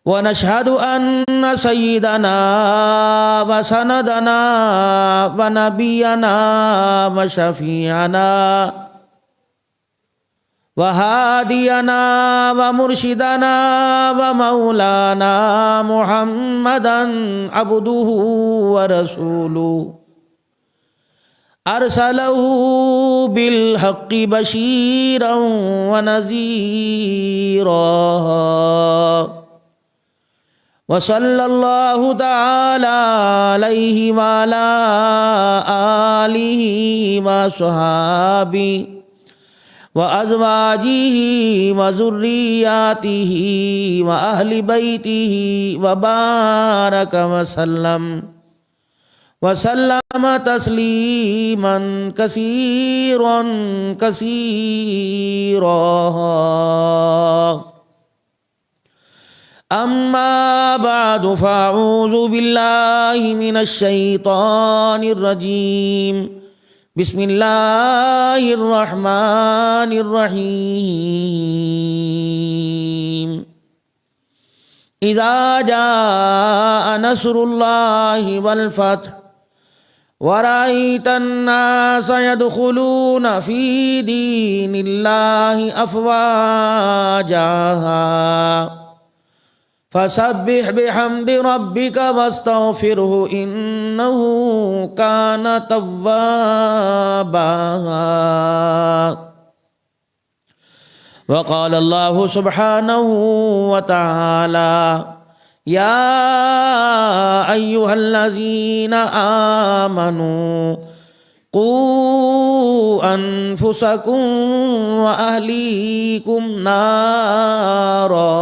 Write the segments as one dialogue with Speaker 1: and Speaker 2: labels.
Speaker 1: ونشهد أن سيدنا وسندنا ونبينا وشفيعنا وهادينا ومرشدنا ومولانا محمدا عبده ورسوله أرسله بالحق بشيرا ونذيرا وصلى الله تعالى عليه وعلى آله وصحابه وأزواجه وذرياته وأهل بيته وبارك وسلم تسليما كثيرا كثيرا. أما بعد فأعوذ بالله من الشيطان الرجيم. بسم الله الرحمن الرحيم. إذا جاء نصر الله والفتح ورأيت الناس يدخلون في دين الله أفواجا فسبح بحمد ربك واستغفره إنه كان توابا. وقال الله سبحانه وتعالى يا أيها الذين آمنوا قوا أنفسكم وأهليكم نارا.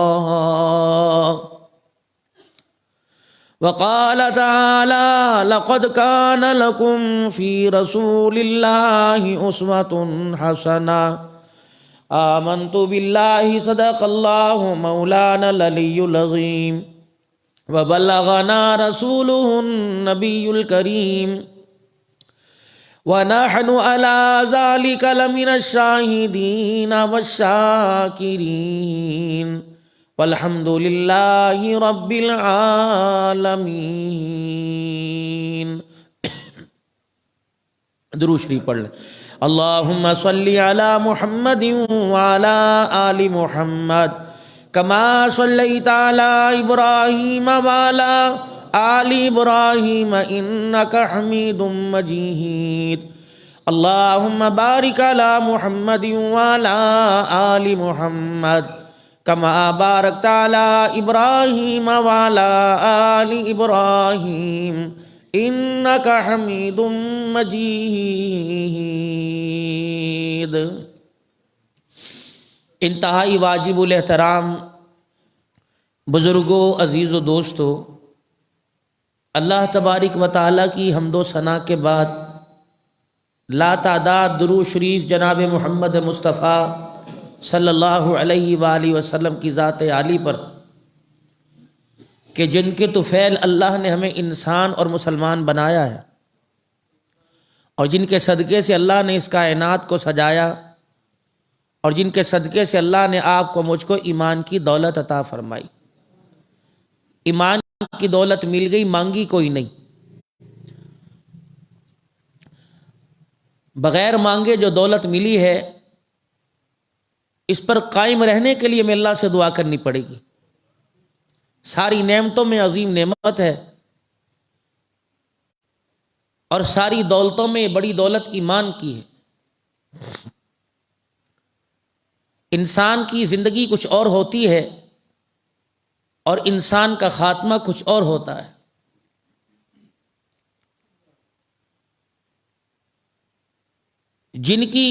Speaker 1: وقال تعالى لقد كان لكم في رسول الله أسوة حسنة. آمنت بالله صدق الله مولانا العلي العظيم وبلغنا رسوله النبي الكريم ونحن على ذلك لمن الشاهدين والشاكرين والحمد لله رب العالمين. درود شریف پڑھ لیں. اللہم صلی علی محمد وعلی آل محمد کما صلیت علی ابراہیم وعلی آل ابراہیم انک حمید مجید. اللہم بارک علی محمد وعلی آل محمد کما بارکت علی ابراہیم وعلی آل ابراہیم انک حمید مجید. انتہائی واجب الاحترام بزرگوں، عزیز و دوستو، اللہ تبارک و تعالیٰ کی حمد و ثنا کے بعد لا تعداد درود شریف جناب محمد مصطفیٰ صلی اللہ علیہ وآلہ وسلم کی ذات عالی پر کہ جن کے طفیل اللہ نے ہمیں انسان اور مسلمان بنایا ہے، اور جن کے صدقے سے اللہ نے اس کائنات کو سجایا، اور جن کے صدقے سے اللہ نے آپ کو مجھ کو ایمان کی دولت عطا فرمائی. ایمان کی دولت مل گئی، مانگی کوئی نہیں. بغیر مانگے جو دولت ملی ہے اس پر قائم رہنے کے لیے ہمیں اللہ سے دعا کرنی پڑے گی. ساری نعمتوں میں عظیم نعمت ہے، اور ساری دولتوں میں بڑی دولت ایمان کی ہے. انسان کی زندگی کچھ اور ہوتی ہے اور انسان کا خاتمہ کچھ اور ہوتا ہے. جن کی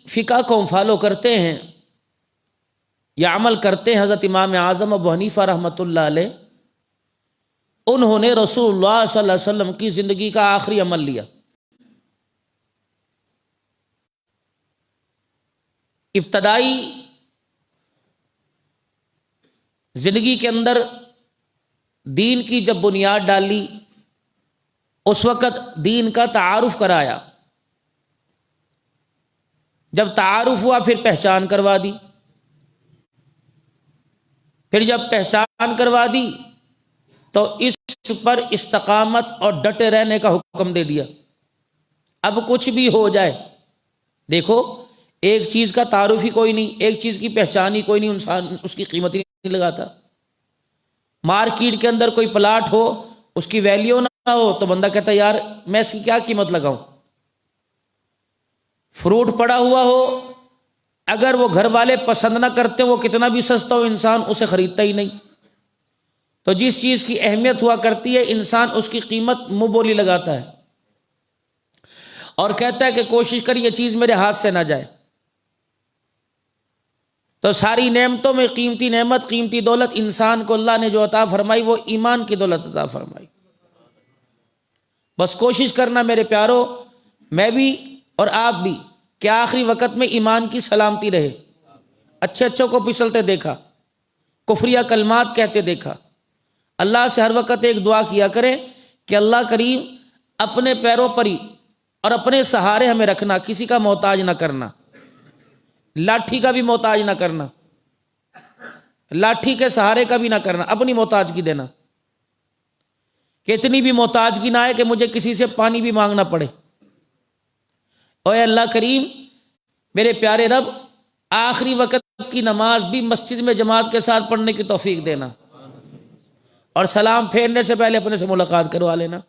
Speaker 1: فقہ کو ہم فالو کرتے ہیں یا عمل کرتے ہیں حضرت امام اعظم ابو حنیفہ رحمۃ اللہ علیہ، انہوں نے رسول اللہ صلی اللہ علیہ وسلم کی زندگی کا آخری عمل لیا. ابتدائی زندگی کے اندر دین کی جب بنیاد ڈالی، اس وقت دین کا تعارف کرایا. جب تعارف ہوا پھر پہچان کروا دی. پھر جب پہچان کروا دی تو اس پر استقامت اور ڈٹے رہنے کا حکم دے دیا۔ اب کچھ بھی ہو جائے، دیکھو ایک چیز کا تعارف ہی کوئی نہیں، ایک چیز کی پہچان ہی کوئی نہیں، انسان اس کی قیمت ہی نہیں لگاتا۔ مارکیٹ کے اندر کوئی پلاٹ ہو، اس کی ویلیو نہ ہو تو بندہ کہتا ہے یار میں اس کی کیا قیمت لگاؤں۔ فروٹ پڑا ہوا ہو، اگر وہ گھر والے پسند نہ کرتے وہ کتنا بھی سستا ہو انسان اسے خریدتا ہی نہیں۔ تو جس چیز کی اہمیت ہوا کرتی ہے انسان اس کی قیمت منہ بولی لگاتا ہے اور کہتا ہے کہ کوشش کر یہ چیز میرے ہاتھ سے نہ جائے۔ تو ساری نعمتوں میں قیمتی نعمت، قیمتی دولت انسان کو اللہ نے جو عطا فرمائی وہ ایمان کی دولت عطا فرمائی۔ بس کوشش کرنا میرے پیارو، میں بھی اور آپ بھی، کہ آخری وقت میں ایمان کی سلامتی رہے۔ اچھے اچھوں کو پھسلتے دیکھا، کفریہ کلمات کہتے دیکھا، اللہ سے ہر وقت ایک دعا کیا کرے کہ اللہ کریم اپنے پیروں پر ہی اور اپنے سہارے ہمیں رکھنا، کسی کا محتاج نہ کرنا، لاٹھی کا بھی محتاج نہ کرنا، لاٹھی کے سہارے کا بھی نہ کرنا، اپنی محتاجگی دینا، کہ اتنی بھی محتاجگی نہ آئے کہ مجھے کسی سے پانی بھی مانگنا پڑے۔ اے اللہ کریم میرے پیارے رب، آخری وقت کی نماز بھی مسجد میں جماعت کے ساتھ پڑھنے کی توفیق دینا، اور سلام پھیرنے سے پہلے اپنے سے ملاقات کروا لینا۔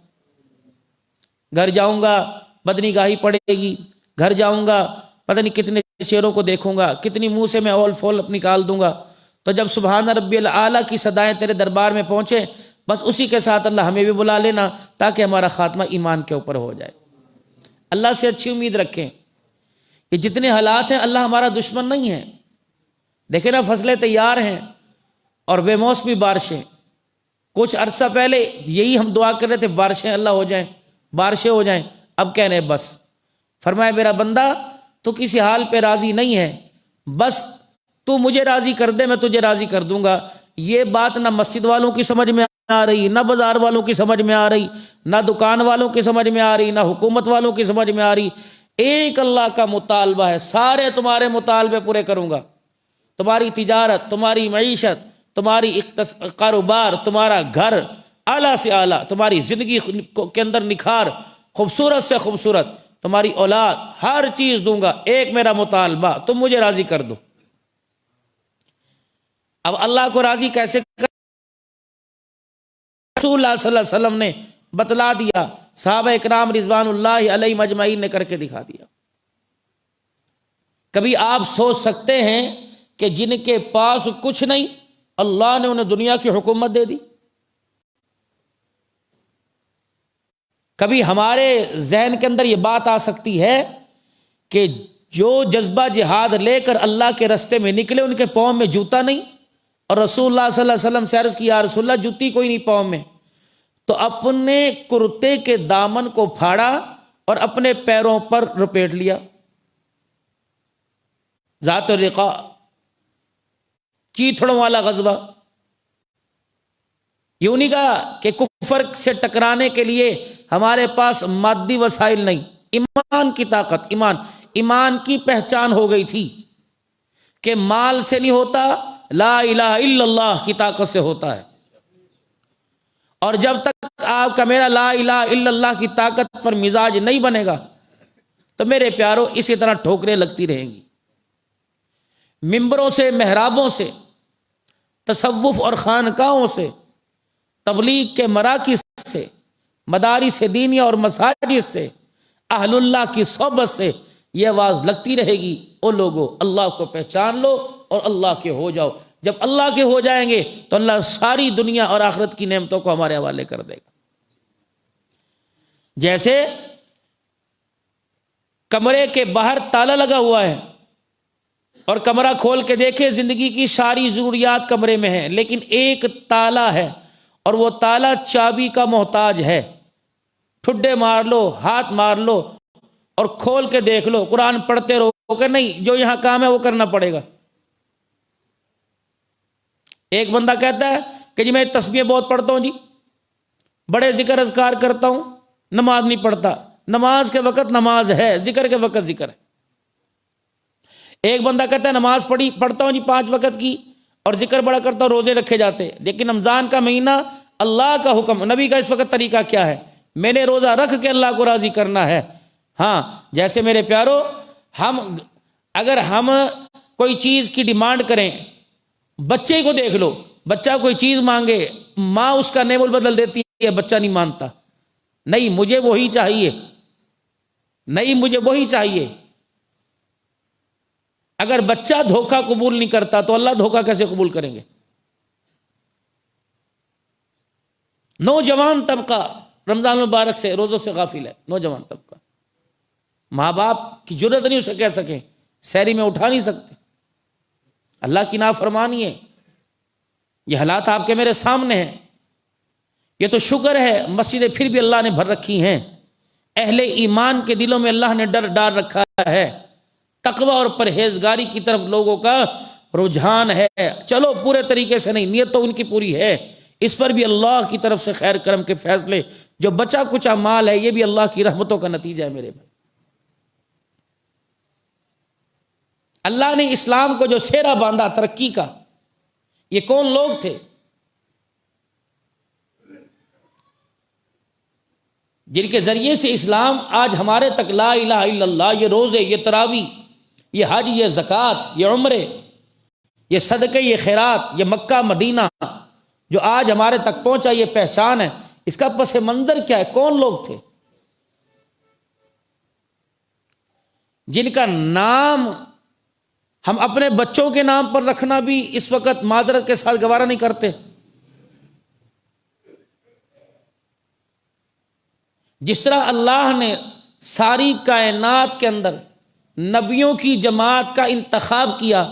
Speaker 1: گھر جاؤں گا بدنی گاہی پڑے گی، گھر جاؤں گا پتہ نہیں کتنے شیروں کو دیکھوں گا، کتنی منہ سے میں اول فول نکال دوں گا، تو جب سبحان ربی الاعلیٰ کی صدائیں تیرے دربار میں پہنچے بس اسی کے ساتھ اللہ ہمیں بھی بلا لینا، تاکہ ہمارا خاتمہ ایمان کے اوپر ہو جائے۔ اللہ سے اچھی امید رکھیں کہ جتنے حالات ہیں اللہ ہمارا دشمن نہیں ہے۔ دیکھیں نا فصلیں تیار ہیں اور بے موسمی بارشیں، کچھ عرصہ پہلے یہی ہم دعا کر رہے تھے بارشیں اللہ ہو جائیں، بارشیں ہو جائیں، اب کہہ رہے بس۔ فرمایا میرا بندہ تو کسی حال پہ راضی نہیں ہے، بس تو مجھے راضی کر دے میں تجھے راضی کر دوں گا۔ یہ بات نہ مسجد والوں کی سمجھ میں آ رہی، نہ بازار والوں کی سمجھ میں آ رہی، نہ دکان والوں کی سمجھ میں آ رہی، نہ حکومت والوں کی سمجھ میں آ رہی۔ ایک اللہ کا مطالبہ ہے، سارے تمہارے مطالبے پورے کروں گا۔ تمہاری تجارت، تمہاری معیشت، تمہاری کاروبار، تمہارا گھر اعلیٰ سے اعلیٰ، تمہاری زندگی کے اندر نکھار، خوبصورت سے خوبصورت، تمہاری اولاد، ہر چیز دوں گا۔ ایک میرا مطالبہ، تم مجھے راضی کر دو۔ اب اللہ کو راضی کیسے کر؟ رسول اللہ صلی اللہ علیہ وسلم نے بتلا دیا، صحابہ اکرام رضوان اللہ علیہم اجمعین نے کر کے دکھا دیا۔ کبھی آپ سوچ سکتے ہیں کہ جن کے پاس کچھ نہیں اللہ نے انہیں دنیا کی حکومت دے دی؟ کبھی ہمارے ذہن کے اندر یہ بات آ سکتی ہے کہ جو جذبہ جہاد لے کر اللہ کے راستے میں نکلے ان کے پاؤں میں جوتا نہیں، اور رسول اللہ صلی اللہ علیہ وسلم سے عرض کی یا رسول اللہ جوتی کوئی نہیں پاؤں میں، تو اپنے کرتے کے دامن کو پھاڑا اور اپنے پیروں پر لپیٹ لیا۔ ذات الرقاع، چیتھڑوں والا غزوہ۔ یوں نہیں کہا کہ کفر سے ٹکرانے کے لیے ہمارے پاس مادی وسائل نہیں، ایمان کی طاقت، ایمان کی پہچان ہو گئی تھی کہ مال سے نہیں ہوتا، لا الہ الا اللہ کی طاقت سے ہوتا ہے۔ اور جب تک آپ کا میرا لا الہ الا اللہ کی طاقت پر مزاج نہیں بنے گا تو میرے پیاروں اسی طرح ٹھوکریں لگتی رہیں گی۔ ممبروں سے، محرابوں سے، تصوف اور خانقاہوں سے، تبلیغ کے مراکز سے، مدارس دینیہ اور مساجد سے، اہل اللہ کی صحبت سے یہ آواز لگتی رہے گی، او لوگو اللہ کو پہچان لو اور اللہ کے ہو جاؤ۔ جب اللہ کے ہو جائیں گے تو اللہ ساری دنیا اور آخرت کی نعمتوں کو ہمارے حوالے کر دے گا۔ جیسے کمرے کے باہر تالا لگا ہوا ہے اور کمرہ کھول کے دیکھے زندگی کی ساری ضروریات کمرے میں ہیں، لیکن ایک تالا ہے اور وہ تالا چابی کا محتاج ہے۔ ٹھڈے مار لو، ہاتھ مار لو اور کھول کے دیکھ لو، قرآن پڑھتے رہو کہ نہیں جو یہاں کام ہے وہ کرنا پڑے گا۔ ایک بندہ کہتا ہے کہ جی میں تسبیح بہت پڑھتا ہوں، جی بڑے ذکر اذکار کرتا ہوں، نماز نہیں پڑھتا۔ نماز کے وقت نماز ہے، ذکر کے وقت ذکر ہے۔ ایک بندہ کہتا ہے نماز پڑھتا ہوں جی 5 وقت کی، اور ذکر بڑا کرتا اور روزے رکھے جاتے. لیکن رمضان کا مہینہ اللہ کا حکم. نبی کا اس وقت طریقہ کیا ہے؟ میں نے روزہ رکھ کے اللہ کو راضی کرنا ہے. ہاں جیسے میرے پیارو اگر ہم کوئی چیز کی ڈیمانڈ کریں، بچے کو دیکھ لو، بچہ کوئی چیز مانگے، ماں اس کا نیم بدل دیتی ہے، بچہ نہیں مانتا، نہیں مجھے وہی چاہیے، نہیں مجھے وہی چاہیے. اگر بچہ دھوکہ قبول نہیں کرتا تو اللہ دھوکہ کیسے قبول کریں گے؟ نوجوان طبقہ رمضان المبارک سے روزوں سے غافل ہے. نوجوان طبقہ ماں باپ کی جرت نہیں اسے کہہ سکیں، سحری میں اٹھا نہیں سکتے. اللہ کی نافرمانی ہے. یہ حالات آپ کے میرے سامنے ہیں. یہ تو شکر ہے مسجدیں پھر بھی اللہ نے بھر رکھی ہیں. اہل ایمان کے دلوں میں اللہ نے ڈر ڈال رکھا ہے. تقوی اور پرہیزگاری کی طرف لوگوں کا رجحان ہے. چلو پورے طریقے سے نہیں، نیت تو ان کی پوری ہے. اس پر بھی اللہ کی طرف سے خیر کرم کے فیصلے. جو بچا کچا مال ہے یہ بھی اللہ کی رحمتوں کا نتیجہ ہے میرے بھائی. اللہ نے اسلام کو جو سہرا باندھا ترقی کا، یہ کون لوگ تھے؟ جن کے ذریعے سے اسلام آج ہمارے تک لا الہ الا اللہ، یہ روزے، یہ تراویح، یہ حج، یہ زکوٰۃ، یہ عمرے، یہ صدقے، یہ خیرات، یہ مکہ مدینہ جو آج ہمارے تک پہنچا، یہ پہچان ہے. اس کا پس منظر کیا ہے؟ کون لوگ تھے جن کا نام ہم اپنے بچوں کے نام پر رکھنا بھی اس وقت معذرت کے ساتھ گوارا نہیں کرتے؟ جس طرح اللہ نے ساری کائنات کے اندر نبیوں کی جماعت کا انتخاب کیا،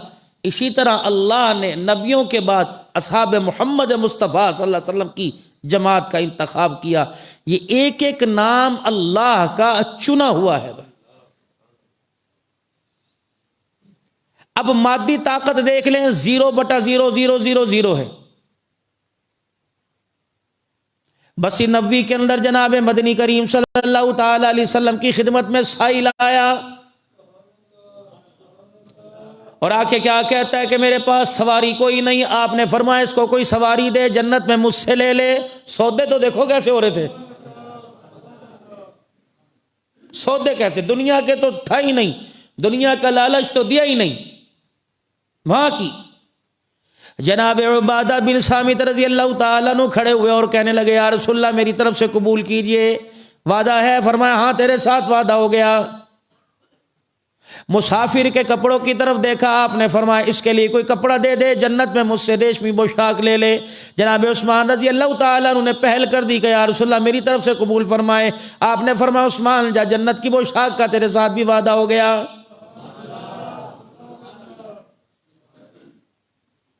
Speaker 1: اسی طرح اللہ نے نبیوں کے بعد اصحاب محمد مصطفیٰ صلی اللہ علیہ وسلم کی جماعت کا انتخاب کیا. یہ ایک ایک نام اللہ کا چنا ہوا ہے. اب مادی طاقت دیکھ لیں، 0/0000 ہے. مسجد نبوی کے اندر جناب مدنی کریم صلی اللہ تعالی علیہ وسلم کی خدمت میں سائل آیا اور آ کے کیا کہتا ہے کہ میرے پاس سواری کوئی نہیں. آپ نے فرمایا اس کو کوئی سواری دے، جنت میں مجھ سے لے لے. سودے تو دیکھو کیسے ہو رہے تھے، سودے کیسے. دنیا کے تو تھا ہی نہیں، دنیا کا لالچ تو دیا ہی نہیں. وہاں کی جناب عبادہ بن صامت رضی اللہ تعالیٰ عنہ کھڑے ہوئے اور کہنے لگے یا رسول اللہ میری طرف سے قبول کیجئے، وعدہ ہے؟ فرمایا ہاں تیرے ساتھ وعدہ ہو گیا. مسافر کے کپڑوں کی طرف دیکھا، آپ نے فرمایا اس کے لیے کوئی کپڑا دے دے، جنت میں مجھ سے ریشمی پوشاک لے لے. جناب عثمان رضی اللہ تعالیٰ عنہ نے پہل کر دی کہ یا رسول اللہ میری طرف سے قبول فرمائے. آپ نے فرمایا عثمان جا، جنت کی پوشاک کا تیرے ساتھ بھی وعدہ ہو گیا.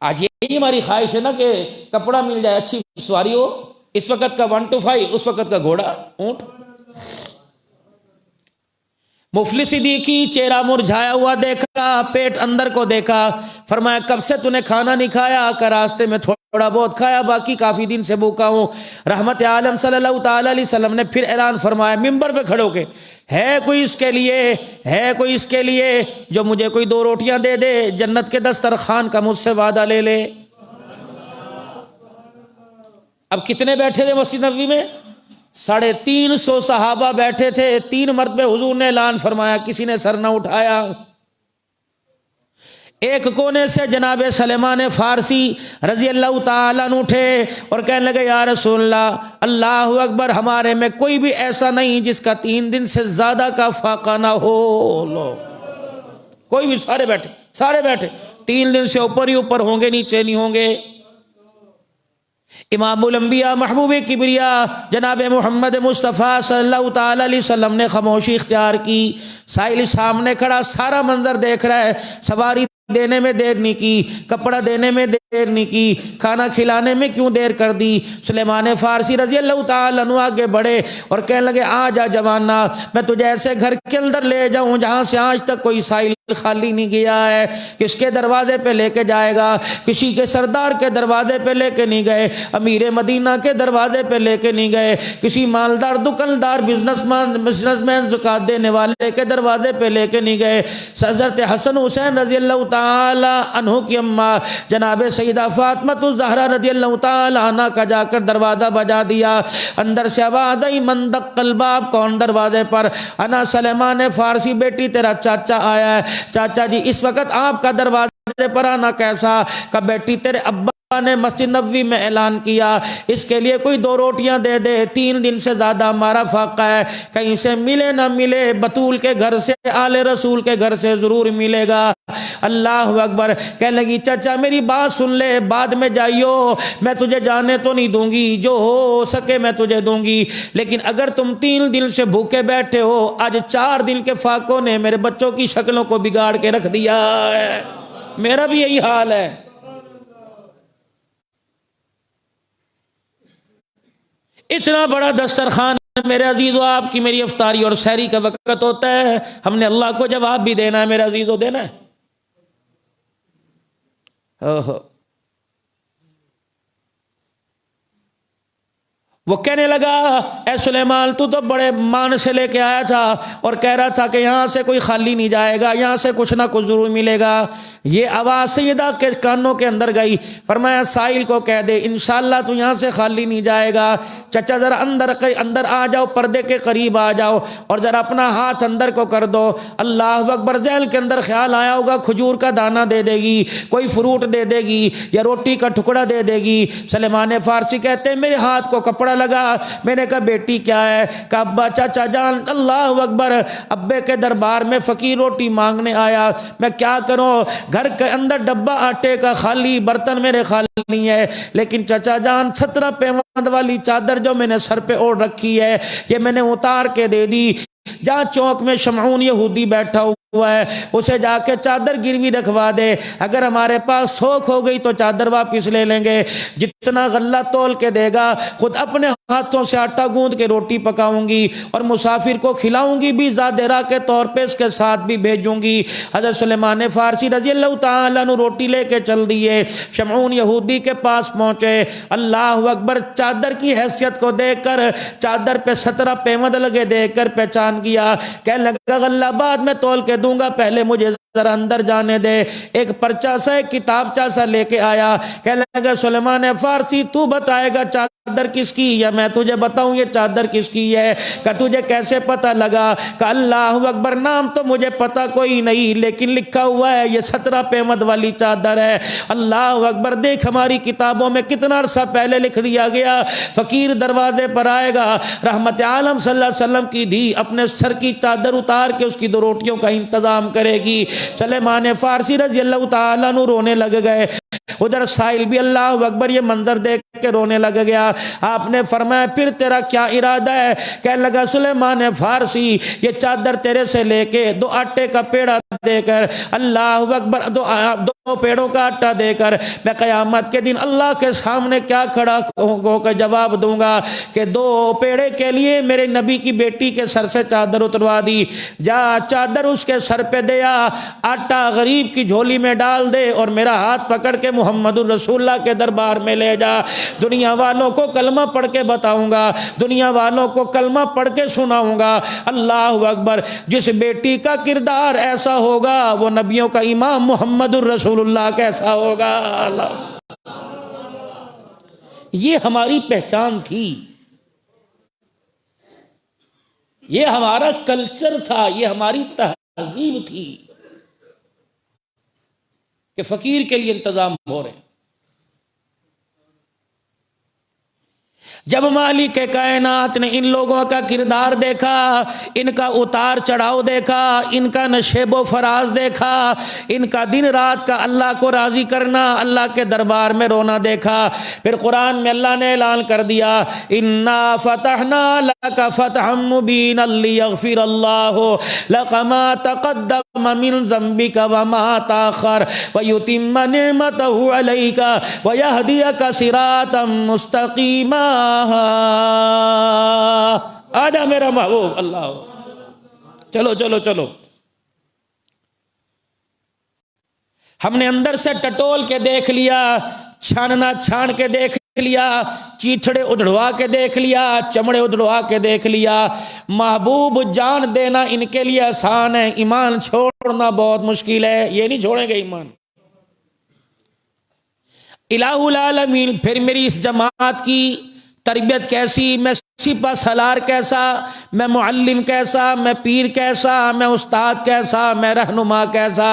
Speaker 1: آج یہی ہماری خواہش ہے نا کہ کپڑا مل جائے، اچھی سواری ہو. اس وقت کا 1 to 5، اس وقت کا گھوڑا اونٹ. مفلسی دیکھی، چہرہ مرجھایا ہوا دیکھا، پیٹ اندر کو دیکھا. فرمایا کب سے تو نے کھانا نہیں کھایا؟ کہ راستے میں تھوڑا بہت کھایا، باقی کافی دن سے بھوکا ہوں. رحمت عالم صلی اللہ تعالی علیہ وسلم نے پھر اعلان فرمایا منبر پہ کھڑے ہو کے، ہے کوئی اس کے لیے، ہے کوئی اس کے لیے جو مجھے کوئی 2 روٹیاں دے دے، جنت کے دسترخوان کا مجھ سے وعدہ لے لے. اب کتنے بیٹھے تھے مسجد نبوی میں؟ 350 صحابہ بیٹھے تھے. 3 مرتبہ حضور نے اعلان فرمایا، کسی نے سر نہ اٹھایا. ایک کونے سے جناب سلیمان فارسی رضی اللہ تعالیٰ عنہ اٹھے اور کہنے لگے یا رسول اللہ، اللہ اکبر، ہمارے میں کوئی بھی ایسا نہیں جس کا 3 دن سے زیادہ کا فاقہ نہ ہو. لو کوئی بھی، سارے بیٹھے 3 دن سے اوپر ہی اوپر ہوں گے، نیچے نہیں ہوں گے. امام الانبیاء محبوب کبریا جناب محمد مصطفیٰ صلی اللہ تعالی علیہ وسلم نے خاموشی اختیار کی. سائل سامنے کھڑا سارا منظر دیکھ رہا ہے. سواری دینے میں دیر نہیں کی، کپڑا دینے میں دیر نہیں کی، کھانا کھلانے میں کیوں دیر کر دی. سلیمان فارسی رضی اللہ تعالیٰ عنہ آگے بڑھے اور کہنے لگے آ جا جوانا، میں تجھے ایسے گھر کے اندر لے جاؤں جہاں سے آج تک کوئی سائل خالی نہیں گیا ہے. کس کے دروازے پہ لے کے جائے گا؟ کسی کے سردار کے دروازے پہ لے کے نہیں گئے، امیر مدینہ کے دروازے پہ لے کے نہیں گئے، کسی مالدار دکاندار بزنس مین زکات دینے والے کے دروازے پہ لے کے نہیں گئے. حضرت حسن حسین رضی اللہ تعالی عنہ کی اماں جناب سیدہ فاطمہ الزہرا رضی اللہ تعالی عنہ کا جا کر دروازہ بجا دیا. اندر سے آواز آئی من دق الباب، کون دروازے پر؟ انا سلیمان فارسی، بیٹی تیرا چاچا آیا ہے. چاچا جی اس وقت آپ کا دروازے پر آنا کیسا؟ کہ بیٹی تیرے ابا نے مسجد نبوی میں اعلان کیا اس کے لیے کوئی 2 روٹیاں دے دے، 3 دن سے زیادہ ہمارا فاقہ ہے، کہیں سے ملے نہ ملے، بطول کے گھر سے آل رسول کے گھر سے ضرور ملے گا. اللہ اکبر. کہنے لگی چچا میری بات سن لے، بعد میں جائیو، میں تجھے جانے تو نہیں دوں گی، جو ہو سکے میں تجھے دوں گی، لیکن اگر تم 3 دن سے بھوکے بیٹھے ہو، آج 4 دن کے فاقوں نے میرے بچوں کی شکلوں کو بگاڑ کے رکھ دیا ہے. میرا بھی یہی حال ہے. اتنا بڑا دسترخوان میرے عزیزو، آپ کی میری افطاری اور سحری کا وقت ہوتا ہے، ہم نے اللہ کو جواب بھی دینا ہے میرے عزیزو، دینا ہے. وہ کہنے لگا اے سلیمان تو بڑے مان سے لے کے آیا تھا اور کہہ رہا تھا کہ یہاں سے کوئی خالی نہیں جائے گا، یہاں سے کچھ نہ کچھ ضرور ملے گا. یہ آواز سیدہ کے کانوں کے اندر گئی. فرمایا سائل کو کہہ دے انشاءاللہ تو یہاں سے خالی نہیں جائے گا. چچا ذرا اندر آ جاؤ، پردے کے قریب آ جاؤ اور ذرا اپنا ہاتھ اندر کو کر دو. اللہ اکبر. ذہن کے اندر خیال آیا ہوگا کھجور کا دانہ دے دے گی، کوئی فروٹ دے دے گی یا روٹی کا ٹکڑا دے دے گی. سلیمان فارسی کہتے ہیں میرے ہاتھ کو کپڑا لگا. میں نے کہا بیٹی کیا ہے؟ کہ ابا چاچا جان. اللہ اکبر. ابے کے دربار میں فقیر روٹی مانگنے آیا، میں کیا کروں؟ گھر کے اندر ڈبہ آٹے کا خالی، برتن میرے خالی نہیں ہے، لیکن چچا جان 17 پیوند والی چادر جو میں نے سر پہ اوڑھ رکھی ہے یہ میں نے اتار کے دے دی. جہاں چوک میں شمعون یہودی بیٹھا ہوا ہے اسے جا کے چادر گروی رکھوا دے، اگر ہمارے پاس سوکھ ہو گئی تو چادر واپس لے لیں گے. جتنا غلہ تول کے دے گا خود اپنے ہاتھوں سے آٹا گوندھ کے روٹی پکاؤں گی اور مسافر کو کھلاؤں گی بھی، زادرہ کے طور پہ اس کے ساتھ بھی بھیجوں گی. حضرت سلیمان فارسی رضی اللہ تعالیٰ عنہ روٹی لے کے چل دیے، شمعون یہودی کے پاس پہنچے. اللہ اکبر. چادر کی حیثیت کو دیکھ کر، چادر پہ 17 پیوند لگے دیکھ کر پہچان گیا. کہنے لگا غلہ بعد میں تول کے دوں گا، پہلے مجھے ذرا اندر جانے دے. ایک پرچہ سا، ایک کتابچہ سا لے کے آیا. کہنے لگا سلیمان فارسی تو بتائے گا چادر کس کی یا میں تجھے بتاؤں یہ چادر کس کی ہے؟ کہ تجھے کیسے پتہ لگا؟ کہ اللہ اکبر. نام تو مجھے پتہ کوئی نہیں لیکن لکھا ہوا ہے یہ 17 پیوند والی چادر ہے. اللہ اکبر. دیکھ ہماری کتابوں میں کتنا عرصہ پہلے لکھ دیا گیا فقیر دروازے پر آئے گا، رحمت عالم صلی اللہ علیہ وسلم کی دھی اپنے سر کی چادر اتار کے اس کی 2 روٹیوں کا انتظام کرے گی. سلیمان فارسی رضی اللہ تعالیٰ عنہ رونے لگ گئے. ادھر سائل بھی اللہ اکبر یہ منظر دیکھ کے رونے لگ گیا. آپ نے فرمایا پھر تیرا کیا ارادہ ہے؟ کہنے لگا سلیمان فارسی یہ چادر تیرے سے لے کے 2 آٹے کا پیڑا دے کر، اللہ اکبر، 2 پیڑوں کا آٹا دے کر میں قیامت کے دن اللہ کے سامنے کیا کھڑا ہو کر جواب دوں گا کہ 2 پیڑے کے لیے میرے نبی کی بیٹی کے سر سے چادر اتروا دی. جا چادر اس کے سر پہ دیا، آٹا غریب کی جھولی میں ڈال دے اور میرا ہاتھ پکڑ کے محمد الرسول اللہ کے دربار میں لے جا. دنیا والوں کو کلمہ پڑھ کے بتاؤں گا، دنیا والوں کو کلمہ پڑھ کے سناؤں گا. اللہ اکبر. جس بیٹی کا کردار ایسا ہوگا وہ نبیوں کا امام محمد الرسول اللہ کیسا ہوگا. اللہ. یہ ہماری پہچان تھی، یہ ہمارا کلچر تھا، یہ ہماری تہذیب تھی کہ فقیر کے لیے انتظام ہو رہے ہیں. جب مالک کائنات نے ان لوگوں کا کردار دیکھا، ان کا اتار چڑھاؤ دیکھا، ان کا نشیب و فراز دیکھا، ان کا دن رات کا اللہ کو راضی کرنا، اللہ کے دربار میں رونا دیکھا، پھر قرآن میں اللہ نے اعلان کر دیا انا فتحنا لک فتحا مبینا لیغفر اللہ لک ما تقدم من ذنبک وما تاخر ویتم نعمتہ علیک ویہدیک صراطا مستقیما. آجا میرا محبوب. اللہ. چلو چلو چلو. ہم نے اندر سے ٹٹول کے دیکھ لیا، چھاننا چھان کے دیکھ لیا، چیتھڑے اجڑوا کے دیکھ لیا، چمڑے اجڑوا کے دیکھ لیا۔ محبوب جان دینا ان کے لیے آسان ہے، ایمان چھوڑنا بہت مشکل ہے، یہ نہیں چھوڑیں گے ایمان۔ الہ العالمین، پھر میری اس جماعت کی تربیت کیسی، میں سپہ سالار کیسا، میں معلم کیسا، میں پیر کیسا، میں استاد کیسا، میں رہنما کیسا۔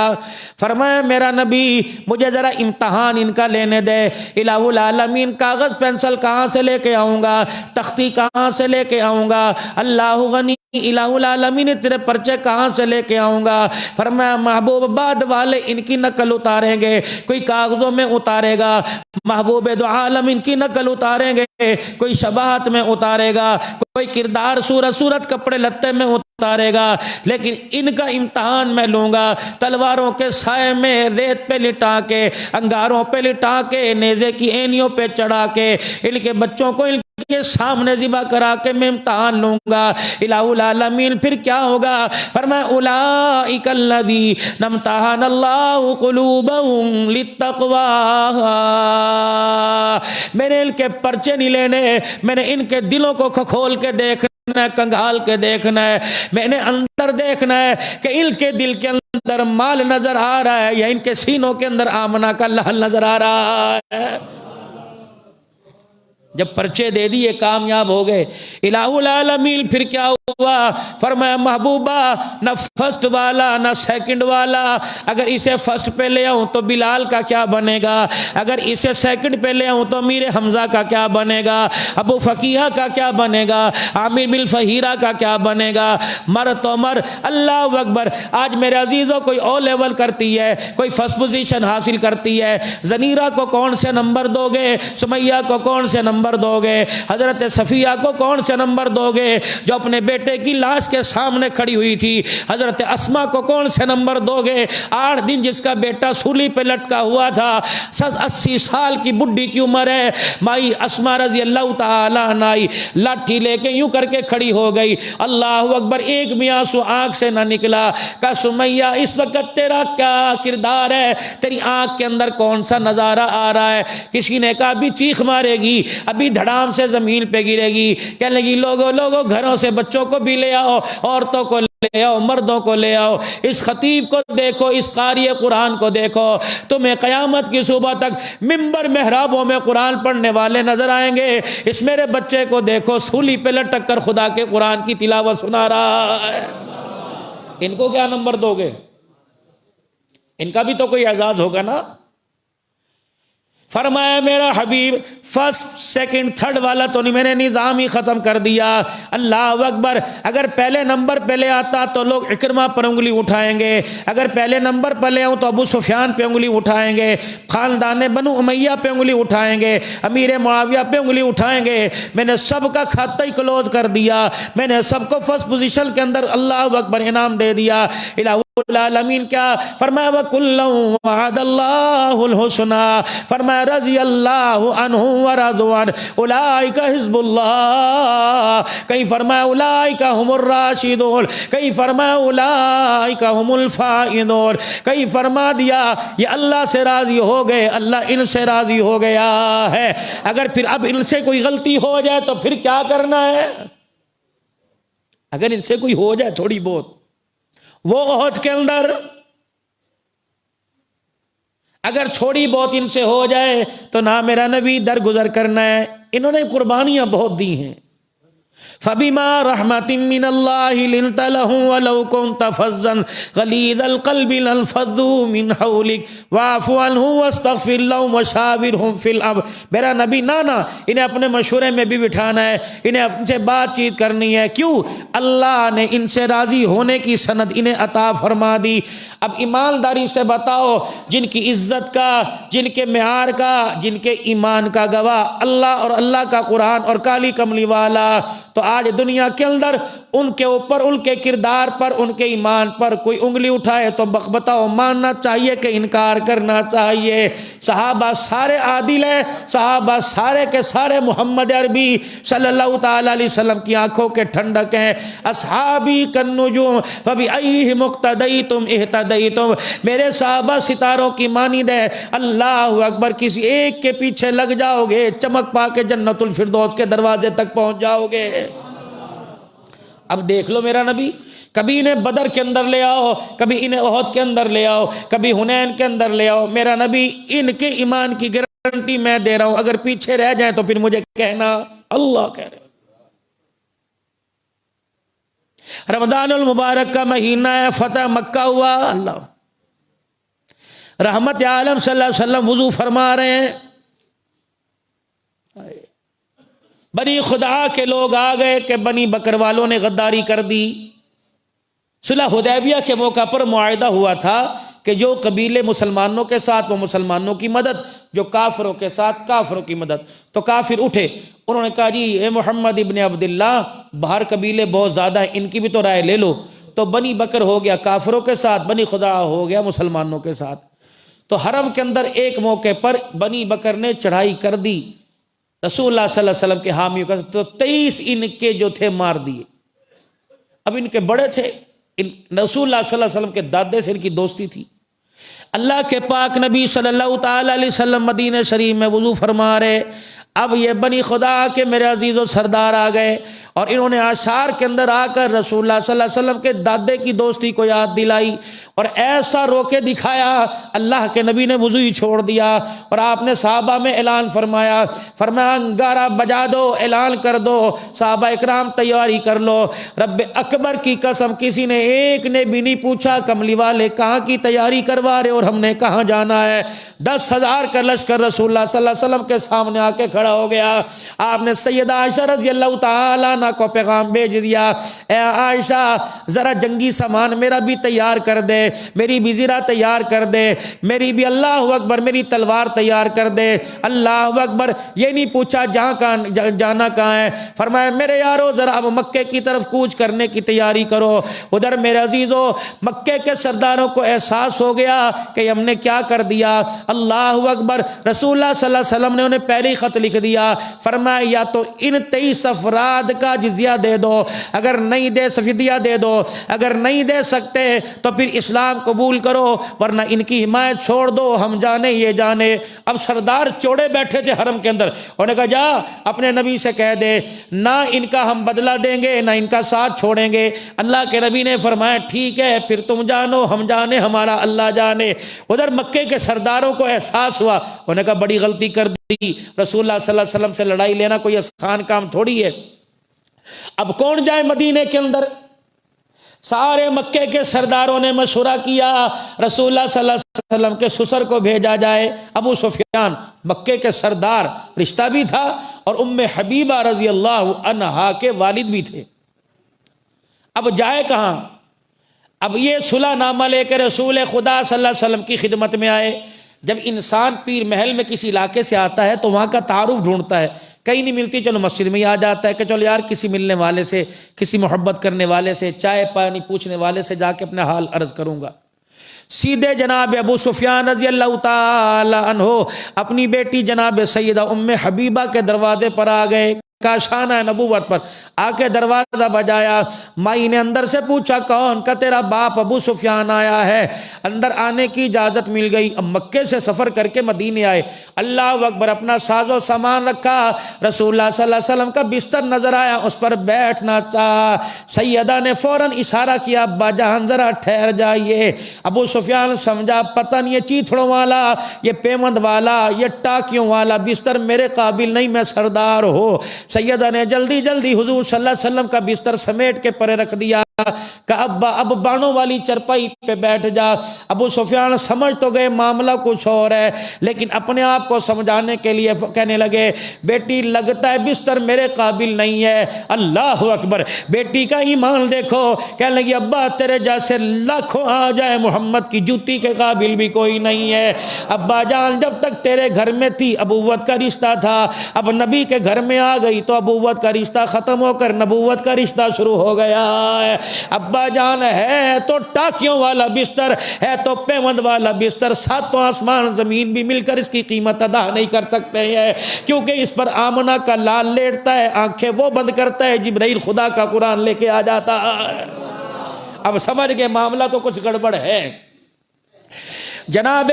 Speaker 1: فرمایا میرا نبی مجھے ذرا امتحان ان کا لینے دے۔ الہ العالمین، کاغذ پینسل کہاں سے لے کے آؤں گا، تختی کہاں سے لے کے آؤں گا، اللہ غنی الہ العالمین تیرے پرچے کہاں سے لے کے آؤں گا۔ فرمایا محبوب بعد والے ان کی نقل اتاریں گے، کوئی کاغذوں میں اتارے گا، محبوب دو عالم ان کی نقل اتاریں گے، کوئی شباہت میں اتارے گا، کوئی کردار صورت کپڑے لتے میں اتارے گا، لیکن ان کا امتحان میں لوں گا تلواروں کے سائے میں، ریت پہ لٹا کے، انگاروں پہ لٹا کے، نیزے کی اینیوں پہ چڑھا کے، ان کے بچوں کو ان کے سامنے ذبح کرا کے میں امتحان لوں گا۔ الہ العالمین پھر کیا ہوگا؟ فرمایا اولئک الذین امتحن اللہ قلوبہم للتقوی، میں نے ان کے پرچے نہیں لینے، میں نے ان کے دلوں کو کھول کے دیکھنا ہے، کنگھال کے دیکھنا ہے، میں نے اندر دیکھنا ہے کہ ان کے دل کے اندر مال نظر آ رہا ہے یا ان کے سینوں کے اندر آمنہ کا لہل نظر آ رہا ہے۔ جب پرچے دے دیے کامیاب ہو گئے۔ الہ العالمین پھر کیا ہوا؟ فرمایا محبوبہ نہ فرسٹ والا نہ سیکنڈ والا، اگر اسے فرسٹ پہ لے آؤں تو بلال کا کیا بنے گا، اگر اسے سیکنڈ پہ لے آؤں تو امیر حمزہ کا کیا بنے گا، ابو فقیہ کا کیا بنے گا، عامر بن فہیرہ کا کیا بنے گا، مر تو مر۔ اللہ اکبر۔ آج میرے عزیزوں کوئی او لیول کرتی ہے، کوئی فرسٹ پوزیشن حاصل کرتی ہے، زنیرہ کو کون سے نمبر دو گے، سمیہ کو کون سے نمبر دو گے، حضرت صفیہ کو کون سے نمبر دو گے جو اپنے بیٹے کی لاش کے سامنے کھڑی ہوئی تھی، حضرت اسما کو کون سے نمبر دو گے، 8 دن جس کا بیٹا سولی پہ لٹکا ہوا تھا، 80 سال کی بڈھی کی عمر ہے، مائی اسما رضی اللہ تعالی عنہا لاٹھی لے کے یوں کر کے کھڑی ہو گئی۔ اللہ اکبر۔ ایک بھی آنسو آنکھ سے نہ نکلا۔ کہا سمیہ اس وقت تیرا کیا کردار ہے، تیری آنکھ کے اندر کون سا نظارہ آ رہا ہے؟ کسی نے کہا ابھی چیخ مارے گی، ابھی دھڑام سے زمین پہ گرے گی، کہنے لگی لوگوں گھروں سے بچوں کو بھی لے آؤ، عورتوں کو لے آؤ، مردوں کو لے آؤ، اس خطیب کو دیکھو، اس قاری قرآن کو دیکھو، تمہیں قیامت کی صبح تک ممبر محرابوں میں قرآن پڑھنے والے نظر آئیں گے۔ اس میرے بچے کو دیکھو، سولی پہ لٹک کر خدا کے قرآن کی تلاوت سنا رہا ہے۔ ان کو کیا نمبر دو گے؟ ان کا بھی تو کوئی اعزاز ہوگا نا۔ فرمایا میرا حبیب فرسٹ سیکنڈ تھرڈ والا تو نہیں، میں نے نظام ہی ختم کر دیا۔ اللہ اکبر۔ اگر پہلے نمبر پہ لے آتا تو لوگ اکرمہ پر انگلی اٹھائیں گے، اگر پہلے نمبر پہ لے آؤں تو ابو سفیان پہ انگلی اٹھائیں گے، خاندان بنو امیہ پہ انگلی اٹھائیں گے، امیر معاویہ پہ انگلی اٹھائیں گے۔ میں نے سب کا کھاتہ ہی کلوز کر دیا، میں نے سب کو فرسٹ پوزیشن کے اندر اللہ اکبر انعام دے دیا۔ الہ العالمین کیا فرمایا؟ وَكُلًّا وَعَدَ اللَّهُ الْحُسْنَىٰ، فرمایا رضی اللہ عنہم ورضوا عنہ اولئک حزب اللہ، کہیں فرمایا اولئک هم الراشدون، کہیں فرمایا اولئک هم الفائزون، کہیں فرما دیا یہ اللہ سے راضی ہو گئے، اللہ ان سے راضی ہو گیا ہے۔ اگر پھر اب ان سے کوئی غلطی ہو جائے تو پھر کیا کرنا ہے؟ اگر ان سے کوئی ہو جائے تھوڑی بہت، وہ احد کے اندر اگر تھوڑی بہت ان سے ہو جائے تو نہ میرا نبی درگزر کرنا ہے۔ انہوں نے قربانیاں بہت دی ہیں۔ فَبِمَا رَحْمَةٍ مِّنَ اللَّهِ لِنْتَ لَهُمْ وَلَوْ كُنْتَ فَظًّا غَلِيظَ الْقَلْبِ لَانفَضُّوا مِنْ حَوْلِكَ وَاعْفُ عَنْهُمْ وَاسْتَغْفِرْ لَهُمْ وَشَاوِرْهُمْ فِي الْأَمْرِ۔ میرا نبی نانا انہیں اپنے مشورے میں بھی بٹھانا ہے، انہیں ان سے بات چیت کرنی ہے۔ کیوں؟ اللہ نے ان سے راضی ہونے کی سند انہیں عطا فرما دی۔ اب ایمانداری سے بتاؤ، جن کی عزت کا، جن کے معیار کا، جن کے ایمان کا گواہ اللہ اور اللہ کا قرآن اور کالی کملی والا، تو آج دنیا کے اندر ان کے اوپر ان کے کردار پر ان کے ایمان پر کوئی انگلی اٹھائے تو بتاؤ ماننا چاہیے کہ انکار کرنا چاہیے؟ صحابہ سارے عادل ہیں، صحابہ سارے کے سارے محمد عربی صلی اللہ تعالی علیہ وسلم کی آنکھوں کے ٹھنڈک ہیں۔ اصحابی کالنجوم فبأیہم اقتدیتم اہتدیتم، میرے صحابہ ستاروں کی مانند ہے، اللہ اکبر، کسی ایک کے پیچھے لگ جاؤ گے چمک پا کے جنت الفردوس کے دروازے تک پہنچ جاؤ گے۔ اب دیکھ لو میرا نبی، کبھی انہیں بدر کے اندر لے آؤ، کبھی انہیں احد کے اندر لے آؤ، کبھی حنین کے اندر لے آؤ، میرا نبی ان کے ایمان کی گارنٹی میں دے رہا ہوں، اگر پیچھے رہ جائیں تو پھر مجھے کہنا اللہ کہہ رہے۔ رمضان المبارک کا مہینہ ہے، فتح مکہ ہوا، اللہ رحمت عالم صلی اللہ علیہ وسلم وضو فرما رہے ہیں، بنی خدا کے لوگ آ گئے کہ بنی بکر والوں نے غداری کر دی۔ صلح حدیبیہ کے موقع پر معاہدہ ہوا تھا کہ جو قبیلے مسلمانوں کے ساتھ وہ مسلمانوں کی مدد، جو کافروں کے ساتھ کافروں کی مدد۔ تو کافر اٹھے، انہوں نے کہا جی اے محمد ابن عبداللہ، باہر قبیلے بہت زیادہ ہیں، ان کی بھی تو رائے لے لو۔ تو بنی بکر ہو گیا کافروں کے ساتھ، بنی خدا ہو گیا مسلمانوں کے ساتھ۔ تو حرم کے اندر ایک موقع پر بنی بکر نے چڑھائی کر دی رسول اللہ صلی اللہ علیہ وسلم کے حامیوں کا، تو 23 ان کے جو تھے مار دیے۔ اب ان کے بڑے تھے، رسول اللہ صلی اللہ علیہ وسلم کے دادے سے ان کی دوستی تھی۔ اللہ کے پاک نبی صلی اللہ تعالی علیہ وسلم مدینہ شریف میں وضو فرما رہے، اب یہ بنی خدا کے میرے عزیز و سردار آ گئے اور انہوں نے آثار کے اندر آ کر رسول اللہ صلی اللہ علیہ وسلم کے دادے کی دوستی کو یاد دلائی اور ایسا رو کے دکھایا، اللہ کے نبی نے وضو ہی چھوڑ دیا اور آپ نے صحابہ میں اعلان فرمایا انگارہ بجا دو، اعلان کر دو، صحابہ اکرام تیاری کر لو۔ رب اکبر کی قسم کسی نے ایک نے بھی نہیں پوچھا کملی والے کہاں کی تیاری کروا رہے اور ہم نے کہاں جانا ہے۔ 10,000 کا لشکر رسول اللہ صلی اللہ علیہ وسلم کے سامنے آ کے کھڑا ہو گیا۔ آپ نے سیدہ عائشہ رضی اللہ تعالیٰ عنہ کو پیغام بھیج دیا، اے عائشہ ذرا جنگی سامان میرا بھی تیار کر دے، میری بھی زرہ تیار کر دے، میری بھی اللہ اکبر میری تلوار تیار کر دے۔ اللہ اکبر، یہ نہیں پوچھا جانا کہاں ہے، فرمایا میرے یارو ذرا اب مکے کی طرف کوچ کرنے کی تیاری کرو۔ ادھر میرے عزیزو مکے کے سرداروں کو احساس ہو گیا کہ ہم نے کیا کر دیا۔ اللہ اکبر، رسول اللہ صلی اللہ علیہ وسلم نے انہیں پہلے ہی خط لکھ دیا، فرمایا یا تو ان 23 افراد کا جزیہ دے دو، اگر نہیں دے فدیہ دے دو، اگر نہیں دے سکتے تو پھر اسلام قبول کرو ورنہ ان کی حمایت چھوڑ دو، ہم جانے یہ جانے۔ اب سردار چوڑے بیٹھے تھے حرم کے اندر، انہوں نے کہا جا اپنے نبی سے کہہ دے نہ ان کا ہم بدلہ دیں گے نہ ان کا ساتھ چھوڑیں گے۔ اللہ کے نبی نے فرمایا ٹھیک ہے پھر تم جانو ہم جانے ہمارا اللہ جانے۔ ادھر مکے کے سرداروں کو احساس ہوا، انہوں نے کہا بڑی غلطی کر دی، رسول اللہ صلی اللہ علیہ وسلم سے لڑائی لینا کوئی آسان کام تھوڑی ہے۔ اب کون جائے مدینے کے اندر؟ سارے مکے کے سرداروں نے مشورہ کیا، رسول اللہ صلی اللہ علیہ وسلم کے سسر کو بھیجا جائے۔ ابو سفیان مکے کے سردار، رشتہ بھی تھا اور ام حبیبہ رضی اللہ عنہا کے والد بھی تھے۔ اب جائے کہاں؟ اب یہ صلح نامہ لے کے رسول خدا صلی اللہ علیہ وسلم کی خدمت میں آئے۔ جب انسان پیر محل میں کسی علاقے سے آتا ہے تو وہاں کا تعارف ڈھونڈتا ہے، کہیں نہیں ملتی چلو مسجد میں ہی آ جاتا ہے کہ چلو یار کسی ملنے والے سے، کسی محبت کرنے والے سے، چائے پانی پوچھنے والے سے جا کے اپنا حال عرض کروں گا۔ سیدھے جناب ابو سفیان رضی اللہ تعالی عنہ اپنی بیٹی جناب سیدہ ام حبیبہ کے دروازے پر آ گئے، کاشانہ نبوت پر آ کے دروازہ بجایا۔ مائی نے اندر سے پوچھا کون؟ کا تیرا باپ ابو سفیان آیا ہے۔ اندر آنے کی اجازت مل گئی۔ اب مکے سے سفر کر کے مدینے آئے، اللہ اکبر، اپنا ساز و سامان رکھا، رسول اللہ صلی اللہ علیہ وسلم کا بستر نظر آیا، اس پر بیٹھنا چاہا۔ سیدہ نے فوراً اشارہ کیا ابا جان ذرا ٹھہر جائیے۔ ابو سفیان سمجھا پتہ نہیں یہ چیتھڑوں والا، یہ پیمند والا، یہ ٹاکیوں والا بستر میرے قابل نہیں، میں سردار ہو۔ سیدہ نے جلدی جلدی حضور صلی اللہ علیہ وسلم کا بستر سمیٹ کے پرے رکھ دیا۔ کہ ابا اب بانوں والی چرپائی پہ بیٹھ جا۔ ابو سفیان سمجھ تو گئے معاملہ کچھ اور ہے، لیکن اپنے آپ کو سمجھانے کے لیے کہنے لگے بیٹی لگتا ہے بستر میرے قابل نہیں ہے۔ اللہ اکبر، بیٹی کا ایمان دیکھو، کہنے لگی ابا تیرے جیسے لاکھوں آ جائے محمد کی جوتی کے قابل بھی کوئی نہیں ہے۔ ابا جان جب تک تیرے گھر میں تھی ابوت کا رشتہ تھا، اب نبی کے گھر میں آ گئی تو ابوت کا رشتہ ختم ہو کر نبوت کا رشتہ شروع ہو گیا ہے۔ ابا جان ہے تو ٹاکیوں والا بستر، ہے تو پیوند والا بستر، ساتوں آسمان زمین بھی مل کر اس کی قیمت ادا نہیں کر سکتے ہیں، کیونکہ اس پر آمنہ کا لال لیٹتا ہے، آنکھیں وہ بند کرتا ہے، جبرائیل خدا کا قرآن لے کے آ جاتا ہے۔ اب سمجھ گئے معاملہ تو کچھ گڑبڑ ہے۔ جناب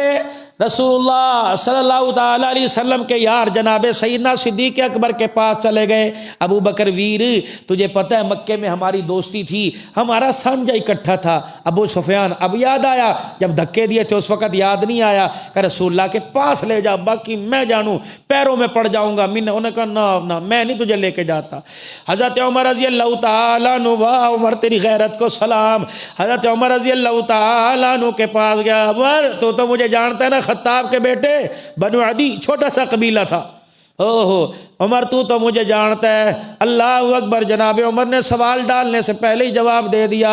Speaker 1: رسول اللہ صلی اللہ تعالیٰ علیہ وسلم کے یار جناب سیدنا صدیق اکبر کے پاس چلے گئے۔ ابو بکر ویر تجھے پتہ ہے مکے میں ہماری دوستی تھی، ہمارا سانجہ اکٹھا تھا۔ ابو سفیان اب یاد آیا، جب دھکے دیے تھے اس وقت یاد نہیں آیا کہ رسول اللہ کے پاس لے جا، باقی میں جانوں پیروں میں پڑ جاؤں گا۔ انہوں نے کہا نہ میں نہیں تجھے لے کے جاتا۔ حضرت عمر رضی اللہ تعالیٰ عنہ، واہ عمر تیری غیرت کو سلام۔ حضرت عمر رضی اللہ تعالیٰ عنہ کے پاس گیا، عمر تو مجھے جانتا ہے نا، خطاب کے بیٹے بنو عدی چھوٹا سا قبیلہ تھا۔ عمر تو مجھے جانتا ہے۔ اللہ اکبر، جناب عمر نے سوال ڈالنے سے پہلے ہی جواب دے دیا۔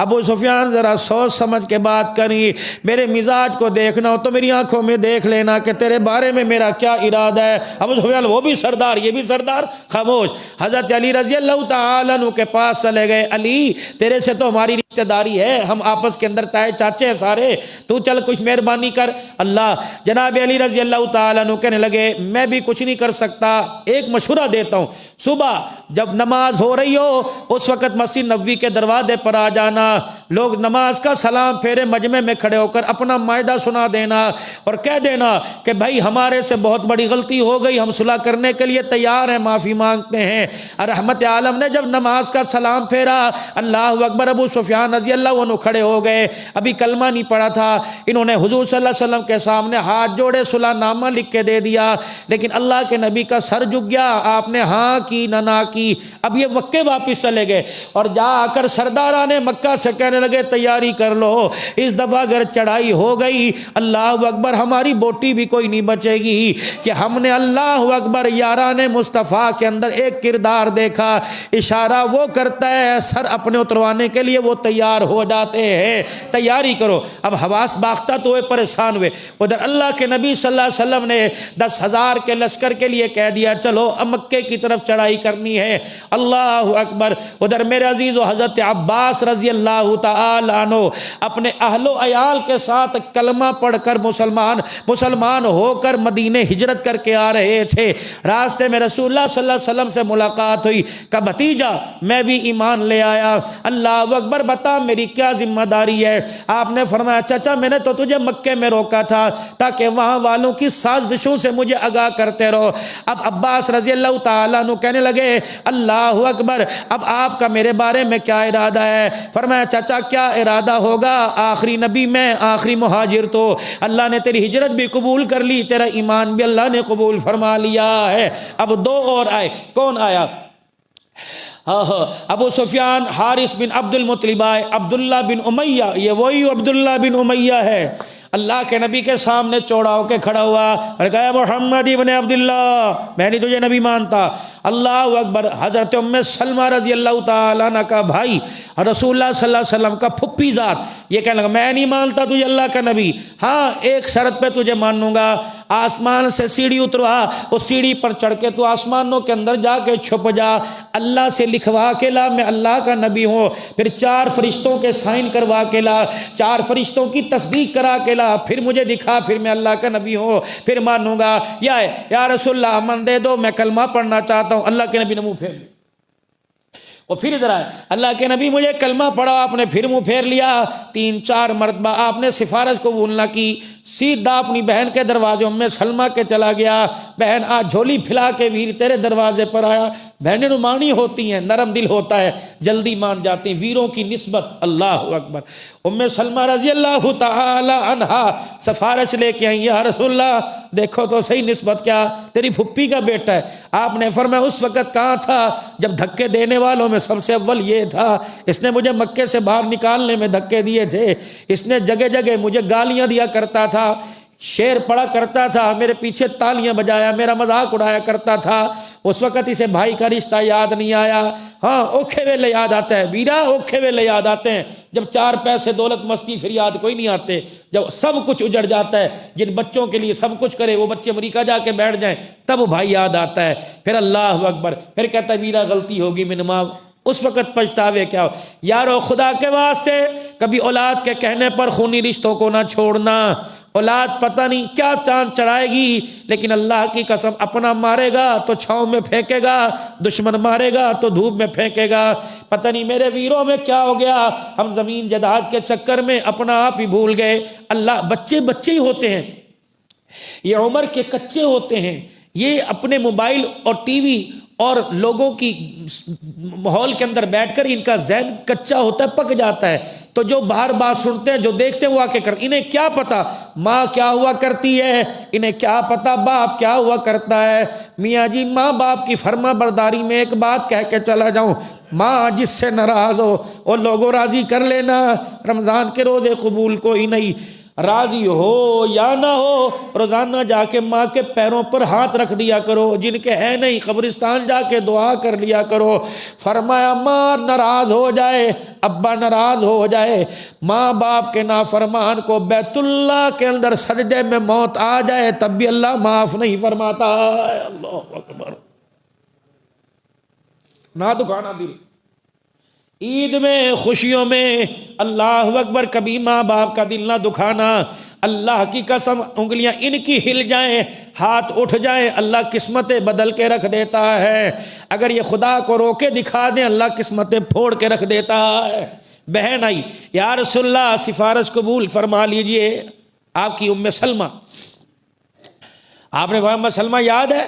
Speaker 1: ابو سفیان ذرا سوچ سمجھ کے بات کری، میرے مزاج کو دیکھنا ہو تو میری آنکھوں میں دیکھ لینا کہ تیرے بارے میں میرا کیا ارادہ ہے۔ ابو سفیان وہ بھی سردار یہ بھی سردار، خاموش۔ حضرت علی رضی اللہ تعالیٰ عنہ کے پاس چلے گئے، علی تیرے سے تو ہماری رشتہ داری ہے، ہم آپس کے اندر تائے چاچے ہیں سارے، تو چل کچھ مہربانی کر۔ اللہ جناب علی رضی اللہ تعالیٰ عنہ کہنے لگے میں بھی کچھ نہیں کر سکتا، ایک مشورہ دیتا ہوں، صبح جب نماز ہو رہی ہو اس وقت مسجد نبوی کے دروازے پر آ جانا، لوگ نماز کا سلام پھیرے مجمع میں کھڑے ہو کر اپنا معاہدہ سنا دینا اور کہہ دینا کہ بھائی ہمارے سے بہت بڑی غلطی ہو گئی، ہم صلح کرنے کے لیے تیار ہیں، معافی مانگتے ہیں۔ رحمت عالم نے جب نماز کا سلام پھیرا، اللہ اکبر، ابو سفیان رضی اللہ عنہ کھڑے ہو گئے، ابھی کلمہ نہیں پڑھا تھا، انہوں نے حضور صلی اللہ علیہ وسلم کے سامنے ہاتھ جوڑے صلح نامہ لکھ کے دے دیا، لیکن اللہ کے نبی کا سر جھک گیا، آپ نے ہاں کی نہ کی۔ اب یہ مکے واپس چلے گئے اور جا کر سرداران مکہ سے کہنے لگے تیاری کر لو، اس دفعہ اگر چڑھائی ہو گئی اللہ اکبر ہماری بوٹی بھی کوئی نہیں بچے گی، کہ ہم نے اللہ اکبر یاران مصطفیٰ کے اندر ایک کردار دیکھا، اشارہ وہ کرتا ہے سر اپنے اتروانے کے لیے وہ تیار ہو جاتے ہیں، تیاری کرو۔ اب حواس باختہ تو ہوئے، پریشان ہوئے، ادھر اللہ کے نبی صلی اللہ علیہ وسلم نے 10,000 کے لشکر کے لیے کہہ دیا چلو مکے کی طرف چڑھائی کرنی ہے، اللہ اکبر۔ ادھر میرے عزیز و حضرت عباس رضی اللہ تعالی عنہ اپنے اہل و عیال کے ساتھ کلمہ پڑھ کر مسلمان ہو کر مدینے ہجرت کر کے آ رہے تھے، راستے میں رسول اللہ صلی اللہ علیہ وسلم سے ملاقات ہوئی، کہ بھتیجا میں بھی ایمان لے آیا، اللہ اکبر بتا میری کیا ذمہ داری ہے؟ آپ نے فرمایا چچا میں نے تو تجھے مکے میں روکا تھا تاکہ وہاں والوں کی سازشوں سے مجھے آگاہ کرتے رہو۔ اب عباس رضی اللہ تعالیٰ عنہ کہنے لگے اللہ اکبر اب آپ کا میرے بارے میں کیا ارادہ ہے؟ فرمایا چچا کیا ارادہ ہوگا، آخری نبی میں، آخری مہاجر تو اللہ نے تیری ہجرت بھی قبول کر لی، تیرا ایمان بھی اللہ نے قبول فرما لیا ہے۔ اب دو اور آئے، کون آیا؟ ابو سفیان، حارث بن عبد المطلب آئے، عبداللہ بن امیہ، یہ وہی عبداللہ بن امیہ ہے، اللہ کے نبی کے سامنے چوڑا ہو کے کھڑا ہوا اور کہا محمد ابن عبداللہ میں نہیں تجھے نبی مانتا۔ اللہ اکبر، حضرت ام سلمہ رضی اللہ تعالیٰ عنہ کا بھائی، رسول اللہ صلی اللہ علیہ وسلم کا پھپھی ذات، یہ کہنے لگا میں نہیں مانتا تجھے اللہ کا نبی، ہاں ایک شرط پہ تجھے مانوں گا، آسمان سے سیڑھی اتروا، اس سیڑھی پر چڑھ کے تو آسمانوں کے اندر جا کے چھپ جا، اللہ سے لکھوا کے لا میں اللہ کا نبی ہوں، پھر 4 فرشتوں کے سائن کروا کے لا، 4 فرشتوں کی تصدیق کرا کے لا، پھر مجھے دکھا، پھر میں اللہ کا نبی ہوں، پھر مانوں گا۔ یا رسول اللہ امن دے دو، میں کلمہ پڑھنا چاہتا ہوں۔ اللہ کے نبی نے منہ پھیر لیا، اور پھر ادھر آئے، اللہ کے نبی مجھے کلمہ پڑھا، آپ نے پھر منہ پھیر لیا، 3-4 مرتبہ آپ نے سفارش قبول نہ کی، سیدھا اپنی بہن کے دروازے ام سلمہ کے چلا گیا، بہن آج جھولی پھیلا کے ویر تیرے دروازے پر آیا. بہنیں نمانی ہوتی ہیں، نرم دل ہوتا ہے، جلدی مان جاتی ہیں. ویروں کی نسبت اللہ اکبر. ام سلمہ رضی اللہ تعالی عنہا سفارش لے کے آئی، یا رسول اللہ دیکھو تو صحیح نسبت کیا، تیری پھپھی کا بیٹا ہے. آپ نے فرمایا اس وقت کہاں تھا جب دھکے دینے والوں میں سب سے اول یہ تھا. اس نے مجھے مکے سے باہر نکالنے میں دھکے دیے تھے، اس نے جگہ جگہ مجھے گالیاں دیا کرتا تھا، شعر پڑھا کرتا تھا، میرے پیچھے تالیاں بجایا، میرا مذاق اڑایا کرتا تھا. اس وقت اسے بھائی کا رشتہ یاد نہیں آیا. ہاں اوکھے ویلے یاد آتا ہے بیرا، اوکھے ویلے یاد آتے ہیں جب 4 پیسے دولت مستی پھر یاد کوئی نہیں آتے. جب سب کچھ اجڑ جاتا ہے، جن بچوں کے لیے سب کچھ کرے وہ بچے امریکہ جا کے بیٹھ جائیں تب وہ بھائی یاد آتا ہے. پھر اللہ اکبر، پھر کہتا ہے بیرا غلطی ہوگی من معاف. اس وقت پچھتاوے کیا ہو. یارو خدا کے واسطے کبھی اولاد کے کہنے پر خونی رشتوں کو نہ چھوڑنا. اولاد پتہ نہیں کیا چاند چڑھائے گی، لیکن اللہ کی قسم اپنا مارے گا تو چھاؤں میں پھینکے گا، دشمن مارے گا تو دھوپ میں پھینکے گا. پتہ نہیں میرے ویروں میں کیا ہو گیا، ہم زمین جائیداد کے چکر میں اپنا آپ ہی بھول گئے. اللہ بچے بچے ہی ہوتے ہیں، یہ عمر کے کچے ہوتے ہیں، یہ اپنے موبائل اور ٹی وی اور لوگوں کی ماحول کے اندر بیٹھ کر ان کا ذہن کچا ہوتا ہے، پک جاتا ہے. تو جو باہر بات سنتے ہیں، جو دیکھتے ہیں وہ آ کے کر، انہیں کیا پتا ماں کیا ہوا کرتی ہے، انہیں کیا پتا باپ کیا ہوا کرتا ہے. میاں جی ماں باپ کی فرما برداری میں ایک بات کہہ کے چلا جاؤں، ماں جس سے ناراض ہو وہ لوگوں راضی کر لینا. رمضان کے روزے قبول کوئی نہیں، راضی ہو یا نہ ہو روزانہ جا کے ماں کے پیروں پر ہاتھ رکھ دیا کرو، جن کے ہے نہیں قبرستان جا کے دعا کر لیا کرو. فرمایا ماں ناراض ہو جائے، ابا ناراض ہو جائے، ماں باپ کے نافرمان کو بیت اللہ کے اندر سجدے میں موت آ جائے تب بھی اللہ معاف نہیں فرماتا. اللہ اکبر. نہ دکھانا دل، عید میں خوشیوں میں اللہ اکبر، کبھی ماں باپ کا دل نہ دکھانا. اللہ کی قسم انگلیاں ان کی ہل جائیں، ہاتھ اٹھ جائیں، اللہ قسمتیں بدل کے رکھ دیتا ہے. اگر یہ خدا کو رو کے دکھا دیں اللہ قسمتیں پھوڑ کے رکھ دیتا ہے. بہن آئی، یا رسول اللہ سفارش قبول فرما لیجئے. آپ کی ام سلمہ، آپ نے کہا ام سلمہ یاد ہے.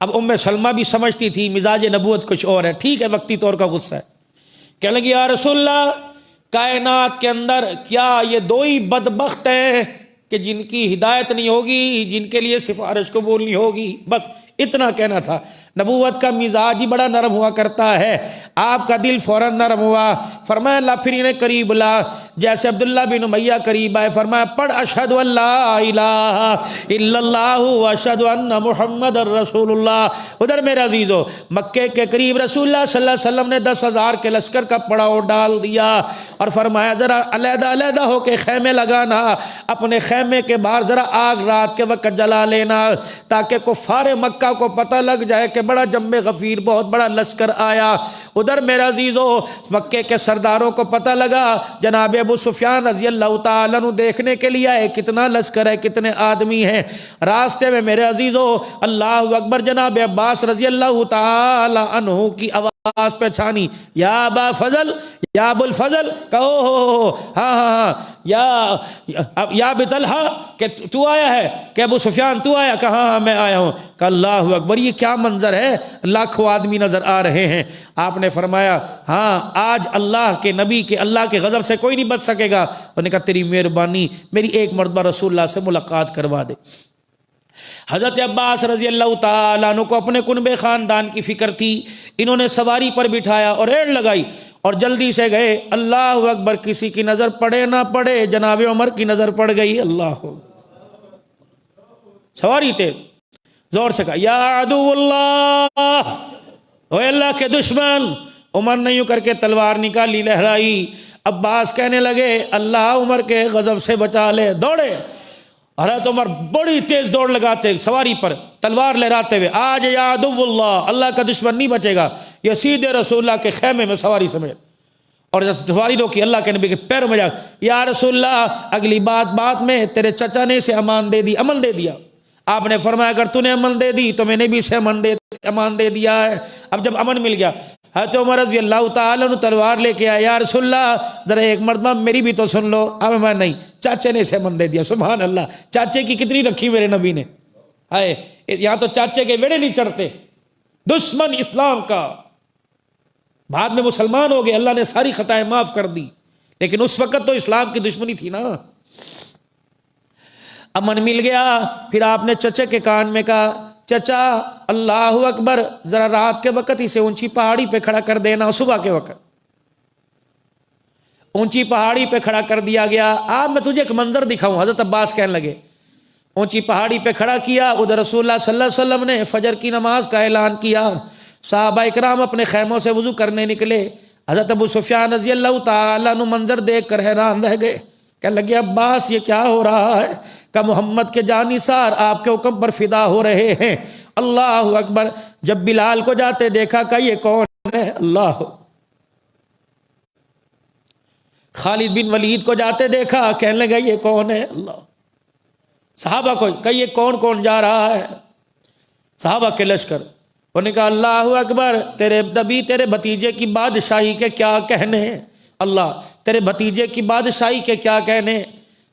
Speaker 1: اب ام سلمہ بھی سمجھتی تھی مزاج نبوت کچھ اور ہے، ٹھیک ہے وقتی طور کا غصہ ہے. کہنے لگی یا رسول اللہ کائنات کے اندر کیا یہ 2 ہی بدبخت ہیں کہ جن کی ہدایت نہیں ہوگی، جن کے لیے سفارش قبول نہیں ہوگی. بس اتنا کہنا تھا. نبوت کا مزاج ہی بڑا نرم ہوا کرتا ہے. آپ کا دل فوراً نرم ہوا. فرمایا اللہ پھر انہیں قریب لا. جیسے عبداللہ بن امیہ قریب آئے فرمایا پڑھ اشہد ان لا الہ الا اللہ واشہد ان محمد رسول اللہ. ادھر میرے عزیزو مکے کے قریب رسول اللہ صلی اللہ علیہ وسلم نے 10,000 کے لشکر کا پڑاؤ ڈال دیا اور فرمایا ذرا علیحدہ علیحدہ ہو کے خیمے لگانا، اپنے خیمے کے باہر ذرا آگ رات کے وقت جلا لینا تاکہ کفار مکہ کو پتہ لگ جائے کہ بڑا جم غفیر بہت بڑا لشکر آیا. ادھر میرے عزیزو مکے کے سرداروں کو پتہ لگا جناب ابو سفیان رضی اللہ تعالیٰ عنہ دیکھنے کے لیے آئے کتنا لشکر ہے، کتنے آدمی ہیں. راستے میں میرے عزیزو اللہ اکبر جناب عباس رضی اللہ تعالیٰ عنہ کی آواز پہچانی، یا ابا فضل، یا ابو الفضل، کہو ہاں ہاں ہاں، یا ابی طلحہ کہ تو آیا ہے، کہ ابو سفیان تو آیا، کہا ہاں میں آیا ہوں. کہ اللہ اکبر یہ کیا منظر ہے، لاکھوں آدمی نظر آ رہے ہیں. آپ نے فرمایا ہاں آج اللہ کے نبی کے اللہ کے غضب سے کوئی نہیں بچ سکے گا. انہوں نے کہا تیری مہربانی میری ایک مرتبہ رسول اللہ سے ملاقات کروا دے. حضرت عباس رضی اللہ تعالیٰ عنہ کو اپنے کنبے خاندان کی فکر تھی. انہوں نے سواری پر بٹھایا اور ایڑ لگائی اور جلدی سے گئے. اللہ اکبر کسی کی نظر پڑے نہ پڑے جناب عمر کی نظر پڑ گئی. اللہ سواری تھے، زور سے کہا یا عدو اللہ، اے اللہ کے دشمن. عمر نے یوں کر کے تلوار نکالی لہرائی. عباس کہنے لگے اللہ عمر کے غضب سے بچا لے. دوڑے حضرت عمر بڑی تیز دوڑ لگاتے سواری پر تلوار لہراتے ہوئے، آج یا عدو اللہ، اللہ کا دشمن نہیں بچے گا. یہ سیدھے رسول اللہ کے خیمے میں سواری سمیت اور سواری روکی. اللہ کے نبی کے پیروں میں جا، یا رسول اللہ اگلی بات میں تیرے چچا نے اسے امان دے دی، امن دے دیا. آپ نے فرمایا اگر تو نے امن دے دی تو میں نے بھی اسے امان دے دیا ہے. اب جب امن مل گیا حضرت عمر رضی اللہ تعالیٰ عنہ تلوار لے کے آیا، یا رسول اللہ ذرا ایک مرتبہ میری بھی تو سن لو. اب میں نہیں، چاچے نے اسے امن دے دیا. سبحان اللہ، چاچے کی کتنی رکھی میرے نبی نے. ہے یہاں تو چاچے کے بیڑے نہیں چڑھتے، دشمن اسلام کا، بعد میں مسلمان ہو گئے، اللہ نے ساری خطائیں معاف کر دی، لیکن اس وقت تو اسلام کی دشمنی تھی نا۔ امن مل گیا، پھر آپ نے چچے کے کان میں کہا چچا اللہ اکبر، ذرا رات کے وقت اسے اونچی پہاڑی پہ کھڑا کر دینا، صبح کے وقت اونچی پہاڑی پہ کھڑا کر دیا گیا۔ آپ میں تجھے ایک منظر دکھاؤں، حضرت عباس کہنے لگے، اونچی پہاڑی پہ کھڑا کیا، ادھر رسول اللہ صلی اللہ علیہ وسلم نے فجر کی نماز کا اعلان کیا، صحابہ اکرام اپنے خیموں سے وضو کرنے نکلے، حضرت ابو سفیان رضی اللہ تعالیٰ عنہ منظر دیکھ کر حیران رہ گئے، کہنے لگے عباس یہ کیا ہو رہا ہے؟ کہ محمد کے جانثار آپ کے حکم پر فدا ہو رہے ہیں۔ اللہ اکبر۔ جب بلال کو جاتے دیکھا کہ یہ کون ہے؟ اللہ۔ خالد بن ولید کو جاتے دیکھا، کہنے لگا یہ کون ہے؟ اللہ۔ صحابہ کو کہ یہ کون کون جا رہا ہے؟ صحابہ کے لشکر، انہوں نے کہا اللہ اکبر، تیرے نبی تیرے بھتیجے کی بادشاہی کے کیا کہنے ہیں؟ اللہ، تیرے بھتیجے کی بادشاہی کے کیا کہنے؟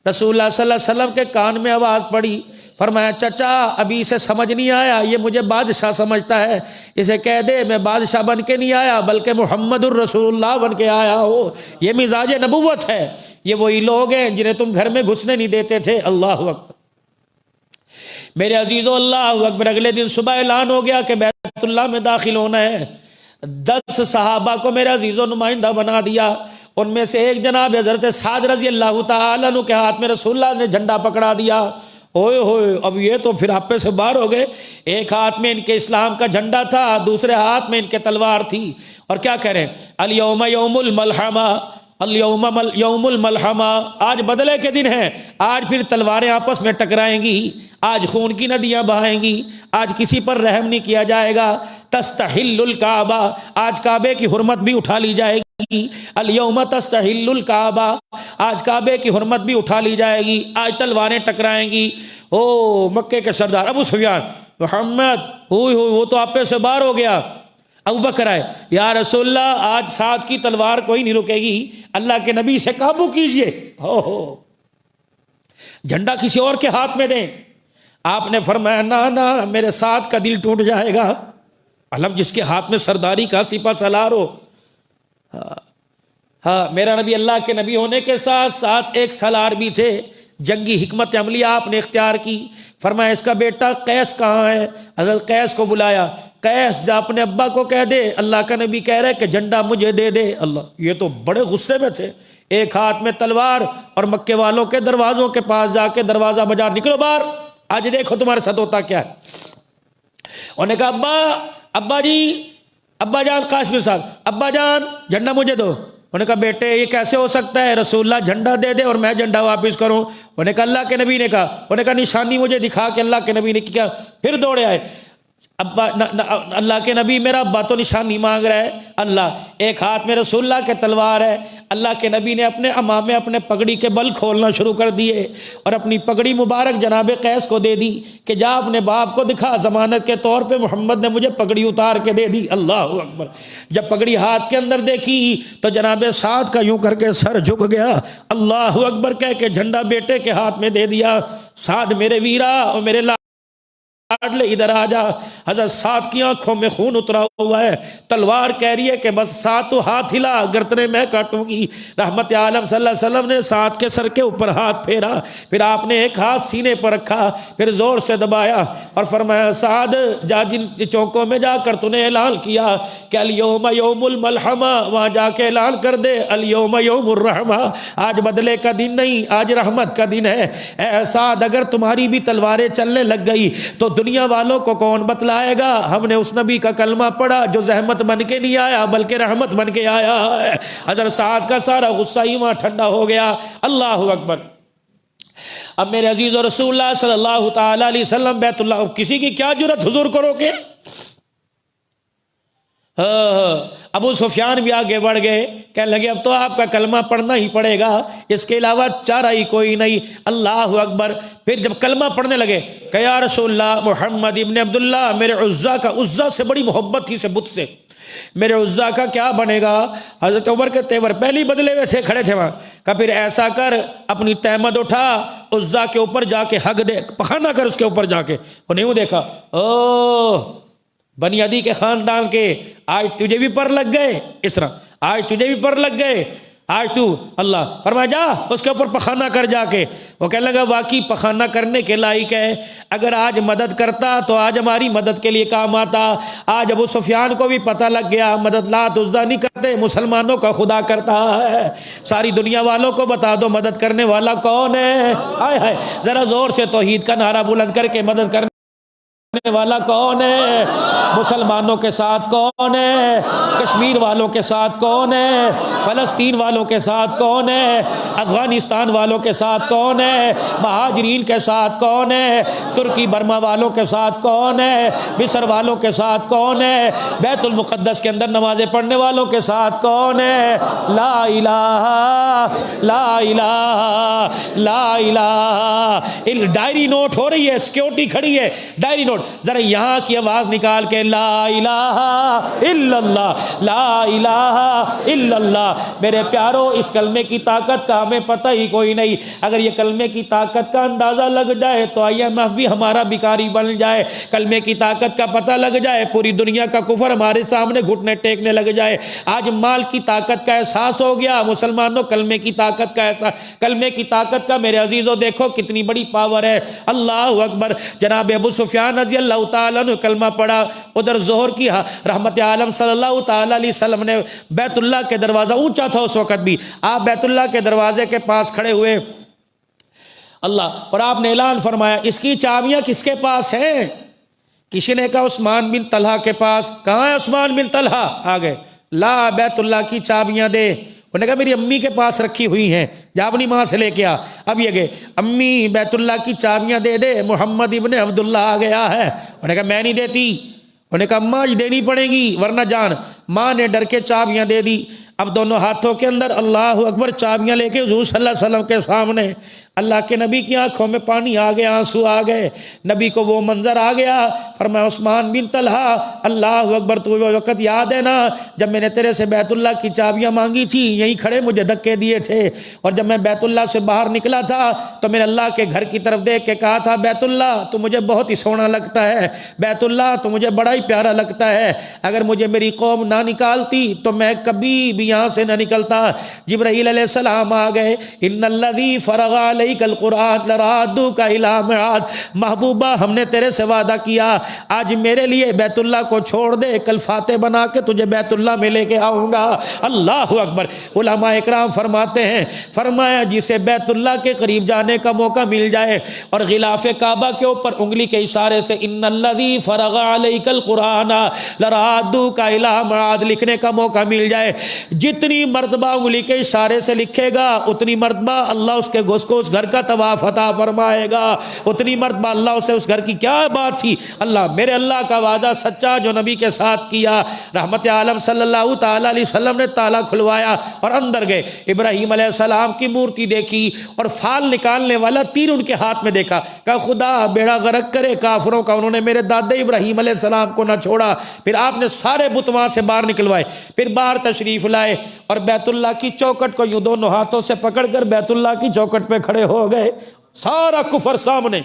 Speaker 1: رسول اللہ صلی اللہ علیہ وسلم کے کان میں آواز پڑی، فرمایا چچا ابھی اسے سمجھ نہیں آیا، یہ مجھے بادشاہ سمجھتا ہے، اسے کہہ دے میں بادشاہ بن کے نہیں آیا بلکہ محمد الرسول اللہ بن کے آیا ہوں۔ یہ مزاج نبوت ہے، یہ وہی لوگ ہیں جنہیں تم گھر میں گھسنے نہیں دیتے تھے۔ اللہ اکبر۔ میرے عزیزو اللہ اکبر، اگلے دن صبح اعلان ہو گیا کہ بیت اللہ میں داخل ہونا ہے۔ 10 صحابہ کو میرے عزیزو نمائندہ بنا دیا، ان میں سے ایک جناب حضرت سعد رضی اللہ تعالیٰ عنہ کے ہاتھ میں رسول اللہ نے جھنڈا پکڑا دیا۔ اوئے ہوئے، اب یہ تو پھر آپے سے باہر ہو گئے، ایک ہاتھ میں ان کے اسلام کا جھنڈا تھا، دوسرے ہاتھ میں ان کے تلوار تھی، اور کیا کہہ رہے ہیں الیوم یوم الملحمہ، الیوم یوم الملحمہ، آج بدلے کے دن ہیں، آج پھر تلواریں آپس میں ٹکرائیں گی، آج خون کی ندیاں بہائیں گی، آج کسی پر رحم نہیں کیا جائے گا۔ تستحل الکعبہ، آج کعبے کی حرمت بھی اٹھا لی جائے گی، الیوم تستحل الکعبہ، آج کعبے کی حرمت بھی اٹھا لی جائے گی، آج تلواریں ٹکرائیں گی۔ او مکے کے سردار ابو سفیان، محمد ہوئی ہوئی، وہ تو آپے سے باہر ہو گیا۔ ابو بکر آئے، یا رسول اللہ آج سعد کی تلوار کوئی نہیں رکے گی، اللہ کے نبی سے قابو کیجئے، ہو جھنڈا کسی اور کے ہاتھ میں دیں۔ آپ نے فرمایا نہ میرے سعد کا دل ٹوٹ جائے گا، علم جس کے ہاتھ میں سرداری کا سپہ سالار ہو۔ ہاں میرا نبی اللہ کے نبی ہونے کے ساتھ ساتھ ایک سالار بھی تھے، جنگی حکمت عملی آپ نے اختیار کی، فرمایا اس کا بیٹا قیس کہاں ہے؟ حضرت قیس کو بلایا، قیس جا اپنے ابا کو کہہ دے اللہ کا نبی کہہ رہے کہ جھنڈا مجھے دے دے۔ اللہ، یہ تو بڑے غصے میں تھے، ایک ہاتھ میں تلوار، اور مکے والوں کے دروازوں کے پاس جا کے دروازہ بجا، نکلو باہر، آج دیکھو تمہارے ساتھ ہوتا کیا ہے۔ انہوں نے کہا ابا جی، ابا جان، قاسم صاحب، ابا جان جھنڈا مجھے دو۔ انہوں نے کہا بیٹے یہ کیسے ہو سکتا ہے، رسول اللہ جھنڈا دے دے اور میں جھنڈا واپس کروں؟ انہوں نے کہا اللہ کے نبی نے کہا، انہوں نے کہا نشانی مجھے دکھا کہ اللہ کے نبی نے کیا۔ پھر دوڑے آئے، ابا اللہ کے نبی میرا ابا تو نشانی مانگ رہا ہے، اللہ ایک ہاتھ میں رسول اللہ کے تلوار ہے۔ اللہ کے نبی نے اپنے امامے اپنے پگڑی کے بل کھولنا شروع کر دیے اور اپنی پگڑی مبارک جناب قیس کو دے دی کہ جا اپنے باپ کو دکھا، ضمانت کے طور پہ محمد نے مجھے پگڑی اتار کے دے دی۔ اللہ اکبر۔ جب پگڑی ہاتھ کے اندر دیکھی تو جناب سعد کا یوں کر کے سر جھک گیا، اللہ اکبر کہہ کے جھنڈا بیٹے کے ہاتھ میں دے دیا۔ سعد میرے ویرا اور میرے لے ادھر آ جا۔ حضرت سعد کی آنکھوں میں خون اترا ہوا ہے، تلوار کہہ رہی ہے کہ بس سعد تو ہاتھ ہلا، گردنیں میں کاٹوں گی۔ رحمت عالم صلی اللہ علیہ وسلم نے سعد کے سر کے اوپر ہاتھ پھیرا، پھر آپ نے ایک ہاتھ سینے پر رکھا، پھر زور سے دبایا اور فرمایا سعد جا جن چوکوں میں جا کر تو نے اعلان کیا کہ الیوم یوم الملحمہ، وہاں جا کے اعلان کر دے الیوم یوم الرحمہ، آج بدلے کا دن نہیں، آج رحمت کا دن ہے۔ اے سعد اگر تمہاری بھی تلواریں چلنے لگ گئی تو دنیا والوں کو کون بتلائے گا؟ ہم نے اس نبی کا کلمہ پڑھا جو زحمت بن کے نہیں آیا بلکہ رحمت بن کے آیا ہے۔ حضرت سعد کا سارا غصہ ہی وہاں ٹھنڈا ہو گیا۔ اللہ اکبر۔ اب میرے عزیز و رسول اللہ صلی اللہ تعالی علیہ وسلم بیت اللہ، کسی کی کیا جرت حضور کرو گے؟ ابو سفیان بھی آگے بڑھ گئے، کہنے لگے اب تو آپ کا کلمہ پڑھنا ہی پڑے گا، اس کے علاوہ چارہ ہی کوئی نہیں۔ اللہ اکبر۔ پھر جب کلمہ پڑھنے لگے کہ یا رسول اللہ محمد ابن عبداللہ، میرے عزا کا، عزا سے بڑی محبت تھی سے بت سے، میرے عزا کا کیا بنے گا؟ حضرت عمر کے تیور پہلی بدلے ہوئے تھے، کھڑے تھے وہاں. کہا پھر ایسا کر، اپنی تہمد اٹھا، عزا کے اوپر جا کے حق دے، پخانا کر اس کے اوپر جا کے. وہ نہیں دیکھا، او بنی عدی کے خاندان کے، آج تجھے بھی پر لگ گئے، اس طرح آج تجھے بھی پر لگ گئے، آج تو اللہ فرمایا جا اس کے اوپر پخانا کر جا کے. وہ کہنے لگا واقعی پخانا کرنے کے لائق ہے، اگر آج مدد کرتا تو آج ہماری مدد کے لیے کام آتا. آج ابو سفیان کو بھی پتہ لگ گیا مدد لات عزا نہیں کرتے، مسلمانوں کا خدا کرتا ہے. ساری دنیا والوں کو بتا دو مدد کرنے والا کون ہے. ہائے ہائے، ذرا زور سے توحید کا نعرہ بلند کر کے مدد کرنے والا کون ہے؟ مسلمانوں کے ساتھ کون ہے؟ کشمیر والوں کے ساتھ کون ہے؟ فلسطین والوں کے ساتھ کون ہے؟ افغانستان والوں کے ساتھ کون ہے؟ مہاجرین کے ساتھ کون ہے؟ ترکی برما والوں کے ساتھ کون ہے؟ مصر والوں کے ساتھ کون ہے؟ بیت المقدس کے اندر نمازیں پڑھنے والوں کے ساتھ کون ہے؟ لا الہ لا الہ لا الہ. ڈائری نوٹ ہو رہی ہے، سیکیورٹی کھڑی ہے، ڈائری نوٹ. ذرا یہاں کی آواز نکال کے لا الہ الا اللہ، لا الہ الا اللہ. میرے پیارو، اس کلمے کی طاقت کا ہمیں پتہ ہی کوئی نہیں. اگر یہ کلمے کی طاقت کا اندازہ لگ جائے تو IMF بھی ہمارا بیکاری بن جائے. کلمے کی طاقت کا پتہ لگ جائے، پوری دنیا کا کفر ہمارے سامنے گھٹنے ٹیکنے لگ جائے. آج مال کی طاقت کا احساس ہو گیا مسلمانوں، کلمے کی طاقت کا احساس. کلمے کی طاقت کا میرے عزیزوں دیکھو کتنی بڑی پاور ہے. اللہ اکبر. جناب ابو سفیان رضی اللہ تعالیٰ نے کلمہ پڑھا. ادھر ظہر کی رحمت عالم صلی اللہ تعالیٰ علیہ وسلم نے بیت اللہ کے دروازہ اونچا تھا اس وقت بھی، آپ بیت اللہ کے دروازے کے پاس کھڑے ہوئے اللہ، اور آپ نے اعلان فرمایا اس کی چابیاں کس کے پاس ہیں؟ کسی نے کہا عثمان بن طلحہ کے پاس. کہاں ہے عثمان بن طلحہ؟ آ گئے. لا بیت اللہ کی چابیاں دے. انہوں نے کہا میری امی کے پاس رکھی ہوئی ہیں، جا اپنی ماں سے لے کے آ. اب یہ گئے، امی بیت اللہ کی چابیاں دے دے، محمد ابن عبداللہ آ گیا ہے. انہوں نے کہا میں نہیں دیتی. انہوں نے کہا اماں آج دینی پڑے گی ورنہ جان. ماں نے ڈر کے چابیاں دے دی. اب دونوں ہاتھوں کے اندر اللہ اکبر چابیاں لے کے حضور صلی اللہ علیہ وسلم کے سامنے. اللہ کے نبی کی آنکھوں میں پانی آ گیا، آنسو آ گئے. نبی کو وہ منظر آ گیا. فرمایا عثمان بن طلحہ اللہ اکبر، تو وہ وقت یاد ہے نا جب میں نے تیرے سے بیت اللہ کی چابیاں مانگی تھی، یہیں کھڑے مجھے دھکے دیے تھے، اور جب میں بیت اللہ سے باہر نکلا تھا تو میں نے اللہ کے گھر کی طرف دیکھ کے کہا تھا بیت اللہ تو مجھے بہت ہی سونا لگتا ہے، بیت اللہ تو مجھے بڑا ہی پیارا لگتا ہے، اگر مجھے میری قوم نہ نکالتی تو میں کبھی بھی یہاں سے نہ نکلتا. جبرائیل علیہ السلام آ گئے. ان الذی فرغ علیک القرآن لرادوک الی معاد. محبوبہ ہم نے تیرے سے وعدہ کیا آج میرے لیے بیت اللہ کو چھوڑ دے، کل فاتح بنا کے تجھے بیت اللہ میں لے کے آؤں گا. اللہ اکبر. علماء اکرام فرماتے ہیں، فرمایا جسے بیت اللہ کے قریب جانے کا موقع مل جائے اور غلاف کعبہ کے اوپر انگلی کے اشارے سے ان الذی فرغ علیک القرآن لرادوک الی معاد لکھنے کا موقع مل جائے، جتنی مرتبہ انگلی کے اشارے سے لکھے گا اتنی مرتبہ اللہ اس کے گھس کو اس گھر کا طواف عطا فرمائے گا، اتنی مرتبہ اللہ اسے اس گھر کی کیا بات تھی. اللہ میرے اللہ کا وعدہ سچا جو نبی کے ساتھ کیا. رحمت عالم صلی اللہ تعالیٰ علیہ وسلم نے تالا کھلوایا اور اندر گئے. ابراہیم علیہ السلام کی مورتی دیکھی اور فال نکالنے والا تیر ان کے ہاتھ میں دیکھا. کہا خدا بیڑا غرق کرے کافروں کا، انہوں نے میرے دادے ابراہیم علیہ السلام کو نہ چھوڑا. پھر آپ نے سارے بت وہاں سے باہر نکلوائے، پھر باہر تشریف لائے اور بیت اللہ کی چوکٹ کو یوں دونوں ہاتھوں سے پکڑ کر بیت اللہ کی چوکٹ پہ کھڑے ہو گئے. سارا کفر سامنے،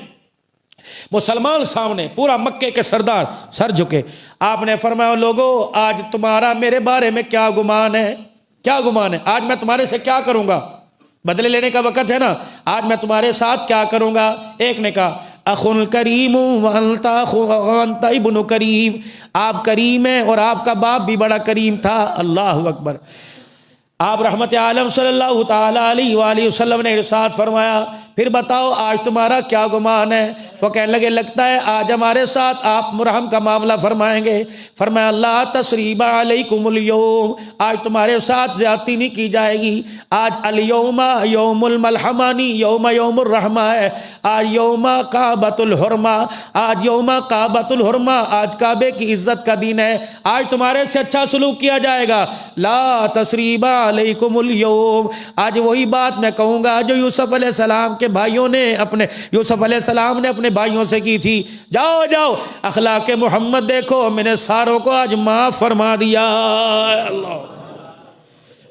Speaker 1: مسلمان سامنے، پورا مکے کے سردار سر جھکے. آپ نے فرمایا لوگو آج تمہارا میرے بارے میں کیا گمان ہے؟ کیا گمان ہے؟ آج میں تمہارے سے کیا کروں گا؟ بدلے لینے کا وقت ہے نا، آج میں تمہارے ساتھ کیا کروں گا؟ ایک نے کہا اخن کریم وانت ابن کریم، آپ کریم ہیں اور آپ کا باپ بھی بڑا کریم تھا. اللہ اکبر. آپ رحمت عالم صلی اللہ تعالیٰ علیہ وآلہ وسلم نے ارشاد فرمایا پھر بتاؤ آج تمہارا کیا گمان ہے؟ وہ کہنے لگے لگتا ہے آج ہمارے ساتھ آپ مرحم کا معاملہ فرمائیں گے. فرمایا اللہ تسریب علیکم اليوم، آج تمہارے ساتھ زیادتی نہیں کی جائے گی. آج الیوم یوم الملحمانی، یوم الرحمہ ہے. آج یوم کعبۃ الحرمہ، آج یوم کعبۃ الحرمہ، آج کعبے کی عزت کا دن ہے. آج تمہارے سے اچھا سلوک کیا جائے گا. لا تسریب علیکم اليوم، آج وہی بات میں کہوں گا جو یوسف علیہ السلام کے کے بھائیوں نے اپنے یوسف علیہ السلام نے اپنے بھائیوں سے کی تھی، جاؤ جاؤ اخلاق محمد دیکھو، میں نے ساروں کو آج معاف فرما دیا۔ اللہ،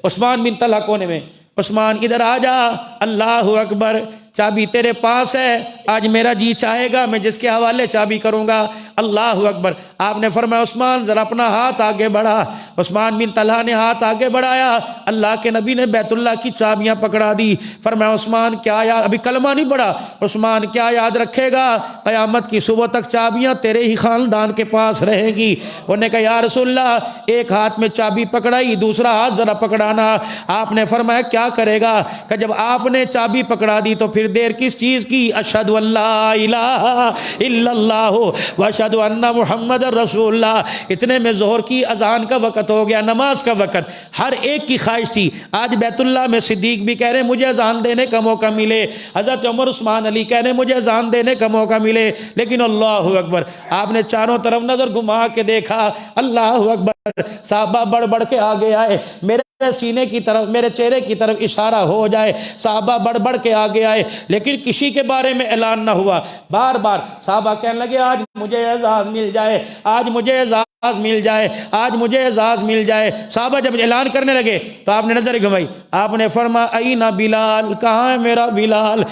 Speaker 1: عثمان بن طلحہ کونے میں، عثمان ادھر آ جا، اللہ اکبر، چابی تیرے پاس ہے، آج میرا جی چاہے گا میں جس کے حوالے چابی کروں گا۔ اللہ اکبر، آپ نے فرمایا عثمان ذرا اپنا ہاتھ آگے بڑھا۔ عثمان بن طلحہ نے ہاتھ آگے بڑھایا، اللہ کے نبی نے بیت اللہ کی چابیاں پکڑا دی۔ فرمایا عثمان کیا یاد، ابھی کلمہ نہیں پڑھا، عثمان کیا یاد رکھے گا؟ قیامت کی صبح تک چابیاں تیرے ہی خاندان کے پاس رہیں گی۔ انہوں نے کہا یا رسول اللہ، ایک ہاتھ میں چابی پکڑائی، دوسرا ہاتھ ذرا پکڑانا۔ آپ نے فرمایا کیا کرے گا؟ کہ جب آپ نے چابی پکڑا دی تو پھر دیر کس چیز کی؟ اشہد ان لا الہ الا اللہ واشہد ان محمد رسول اللہ۔ اتنے میں ظہر کی اذان کا وقت ہو گیا، نماز کا وقت۔ ہر ایک کی خواہش تھی آج بیت اللہ میں صدیق بھی کہہ رہے مجھے اذان دینے کا موقع ملے، حضرت عمر عثمان علی کہہ رہے مجھے اذان دینے کا موقع ملے، لیکن اللہ اکبر، آپ نے چاروں طرف نظر گھما کے دیکھا، اللہ اکبر، صحابہ بڑھ بڑھ کے آگے آئے، میرے سینے کی طرف، میرے چہرے کی طرف اشارہ ہو جائے، صحابہ بڑھ بڑھ کے آگے آئے، لیکن کسی کے بارے میں اعلان نہ ہوا۔ بار بار صحابہ کہنے لگے آج مجھے اعزاز مل جائے، آج مجھے اعزاز مل جائے، آج مجھے اعزاز مل جائے۔ صحابہ جب اعلان کرنے لگے تو آپ نے نظر گھمائی، آپ نے فرمایا اینا بلال، کہاں ہے میرا بلال؟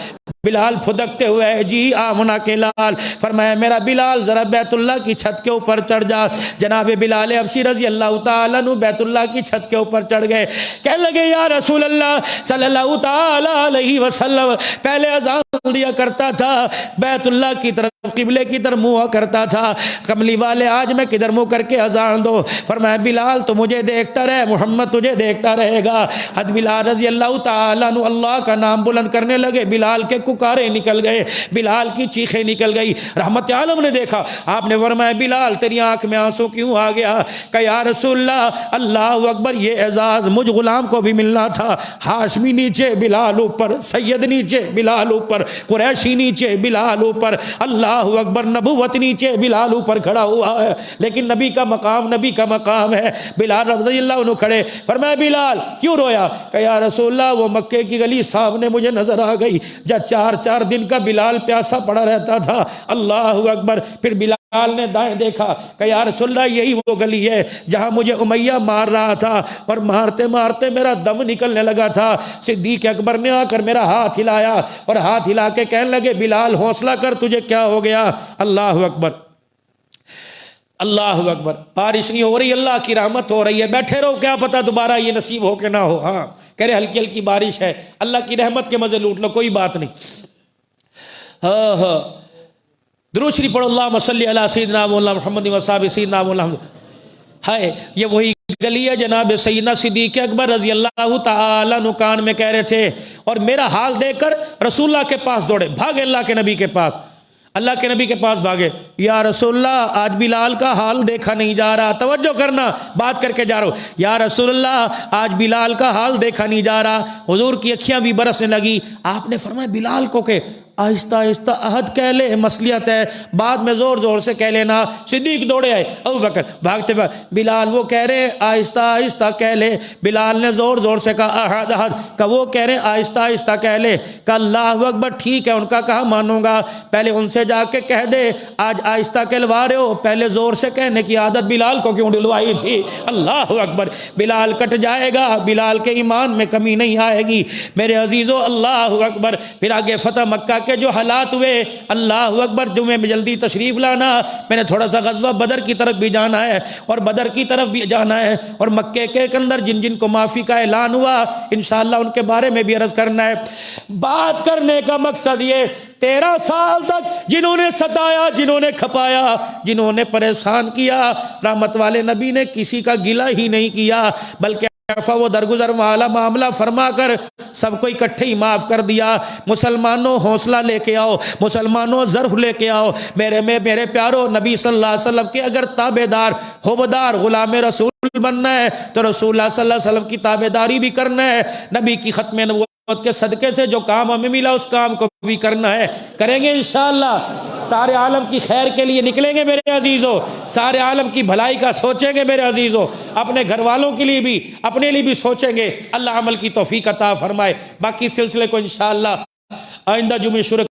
Speaker 1: بلال پھدکتے ہوئے جی آمنہ کے لال، فرمایا میرا بلال ذرا بیت اللہ کی چھت کے اوپر چڑھ جا۔ جناب بلال حبشی رضی اللہ تعالیٰ عنہ بیت اللہ کی چھت کے اوپر چڑھ گئے، کہنے لگے یا رسول اللہ صلی اللہ تعالیٰ علیہ وسلم، پہلے اذان دیا کرتا تھا بیت اللہ کی طرف، قبلے کی طرف منہ کرتا تھا، کملی والے آج میں کدھر منہ کر کے اذان دو؟ فرمایا بلال تو مجھے دیکھتا رہے، محمد تجھے دیکھتا رہے گا۔ حضرت بلال رضی اللہ تعالیٰ عنہ اللہ کا نام بلند کرنے لگے، بلال کے ککارے نکل گئے، بلال کی چیخیں نکل گئی۔ رحمت عالم نے دیکھا، آپ نے فرمایا بلال تیری آنکھ میں آنسو کیوں آ گیا؟ کہ یا رسول اللہ، اللہ اکبر، یہ اعزاز مجھ غلام کو بھی ملنا تھا، ہاشمی نیچے بلال اوپر، سید نیچے بلال اوپر، قریشی نیچے بلال اوپر، اللہ اکبر، نبوت نیچے بلال اوپر کھڑا ہوا ہے، لیکن نبی کا مقام نبی کا مقام ہے۔ بلال رضی اللہ عنہ کھڑے، فرمایا بلال کیوں رویا؟ کہ یا رسول اللہ وہ مکے کی گلی سامنے مجھے نظر آ گئی، جب 4 دن کا بلال پیاسا پڑا رہتا تھا، اللہ اکبر۔ پھر بلال نے دائیں دیکھا کہ یا رسول اللہ یہی وہ گلی ہے جہاں مجھے امیہ مار رہا تھا، اور مارتے مارتے میرا دم نکلنے لگا تھا۔ صدیق اکبر نے آ کر میرا ہاتھ ہلایا اور ہاتھ ہلا کے کہنے لگے بلال حوصلہ کر، تجھے کیا ہو گیا؟ اللہ اکبر، اللہ اکبر۔ بارش نہیں ہو رہی، اللہ کی رحمت ہو رہی ہے، بیٹھے رہو، کیا پتہ دوبارہ یہ نصیب ہو کہ نہ ہو۔ ہاں کہہ رہے ہلکی ہلکی بارش ہے، اللہ کی رحمت کے مزے لوٹ لو، کوئی بات نہیں۔ ہاں درود شریف پڑھو، اللہم صلی علی سیدنا مولانا محمد وصحبہ سیدنا مولانا۔ ہے یہ وہی گلی ہے جناب سیدنا صدیق اکبر رضی اللہ تعالیٰ عنہ کان میں کہہ رہے تھے، اور میرا حال دیکھ کر رسول اللہ کے پاس دوڑے، بھاگے اللہ کے نبی کے پاس، اللہ کے نبی کے پاس بھاگے، یا رسول اللہ آج بلال کا حال دیکھا نہیں جا رہا، توجہ کرنا، بات کر کے جا رہا ہوں، یا رسول اللہ آج بلال کا حال دیکھا نہیں جا رہا۔ حضور کی اکھیاں بھی برسنے لگی۔ آپ نے فرمایا بلال کو کہ آہستہ آہستہ عہد کہہ لے، مصلیت ہے، بعد میں زور زور سے کہہ لینا۔ صدیق دوڑے آئے، ابو بکر بھاگتے بلال وہ کہہ رہے آہستہ آہستہ کہہ لے، بلال نے زور زور سے کہا عہد عہد، کہ وہ کہہ رہے آہستہ آہستہ کہہ لے، کہ اللہ اکبر ٹھیک ہے، ان کا کہا مانوں گا، پہلے ان سے جا کے کہہ دے آج آہستہ کہلوا رہے ہو، پہلے زور سے کہنے کی عادت بلال کو کیوں ڈلوائی تھی؟ اللہ اکبر، بلال کٹ جائے گا، بلال کے ایمان میں کمی نہیں آئے گی میرے عزیزو، اللہ اکبر۔ پھر آگے فتح مکہ کے جو حالات ہوئے، اللہ اکبر، جمعے میں جلدی تشریف لانا، میں نے تھوڑا سا غزوہ بدر کی طرف بھی جانا ہے، اور بدر کی طرف بھی جانا ہے، اور مکے کے اندر جن جن کو معافی کا اعلان ہوا انشاءاللہ ان کے بارے میں بھی عرض کرنا ہے۔ بات کرنے کا مقصد یہ 13 سال تک جنہوں نے ستایا، جنہوں نے کھپایا، جنہوں نے پریشان کیا، رحمت والے نبی نے کسی کا گلہ ہی نہیں کیا، بلکہ وہ درگزر والا معاملہ فرما کر سب کو اکٹھے ہی معاف کر دیا۔ مسلمانوں حوصلہ لے کے آؤ، مسلمانوں ظرف لے کے آؤ، میرے پیارو، نبی صلی اللہ علیہ وسلم کے اگر تابع دار، حوبدار، غلام رسول بننا ہے تو رسول اللہ صلی اللہ علیہ وسلم کی تابع داری بھی کرنا ہے، نبی کی ختم نبوت کے صدقے سے جو کام ہمیں ملا اس کام کو بھی کرنا ہے، کریں گے انشاءاللہ، سارے عالم کی خیر کے لیے نکلیں گے میرے عزیزو، سارے عالم کی بھلائی کا سوچیں گے میرے عزیزو، اپنے گھر والوں کے لیے بھی، اپنے لیے بھی سوچیں گے، اللہ عمل کی توفیق عطا فرمائے۔ باقی سلسلے کو انشاءاللہ آئندہ جمعے شرکت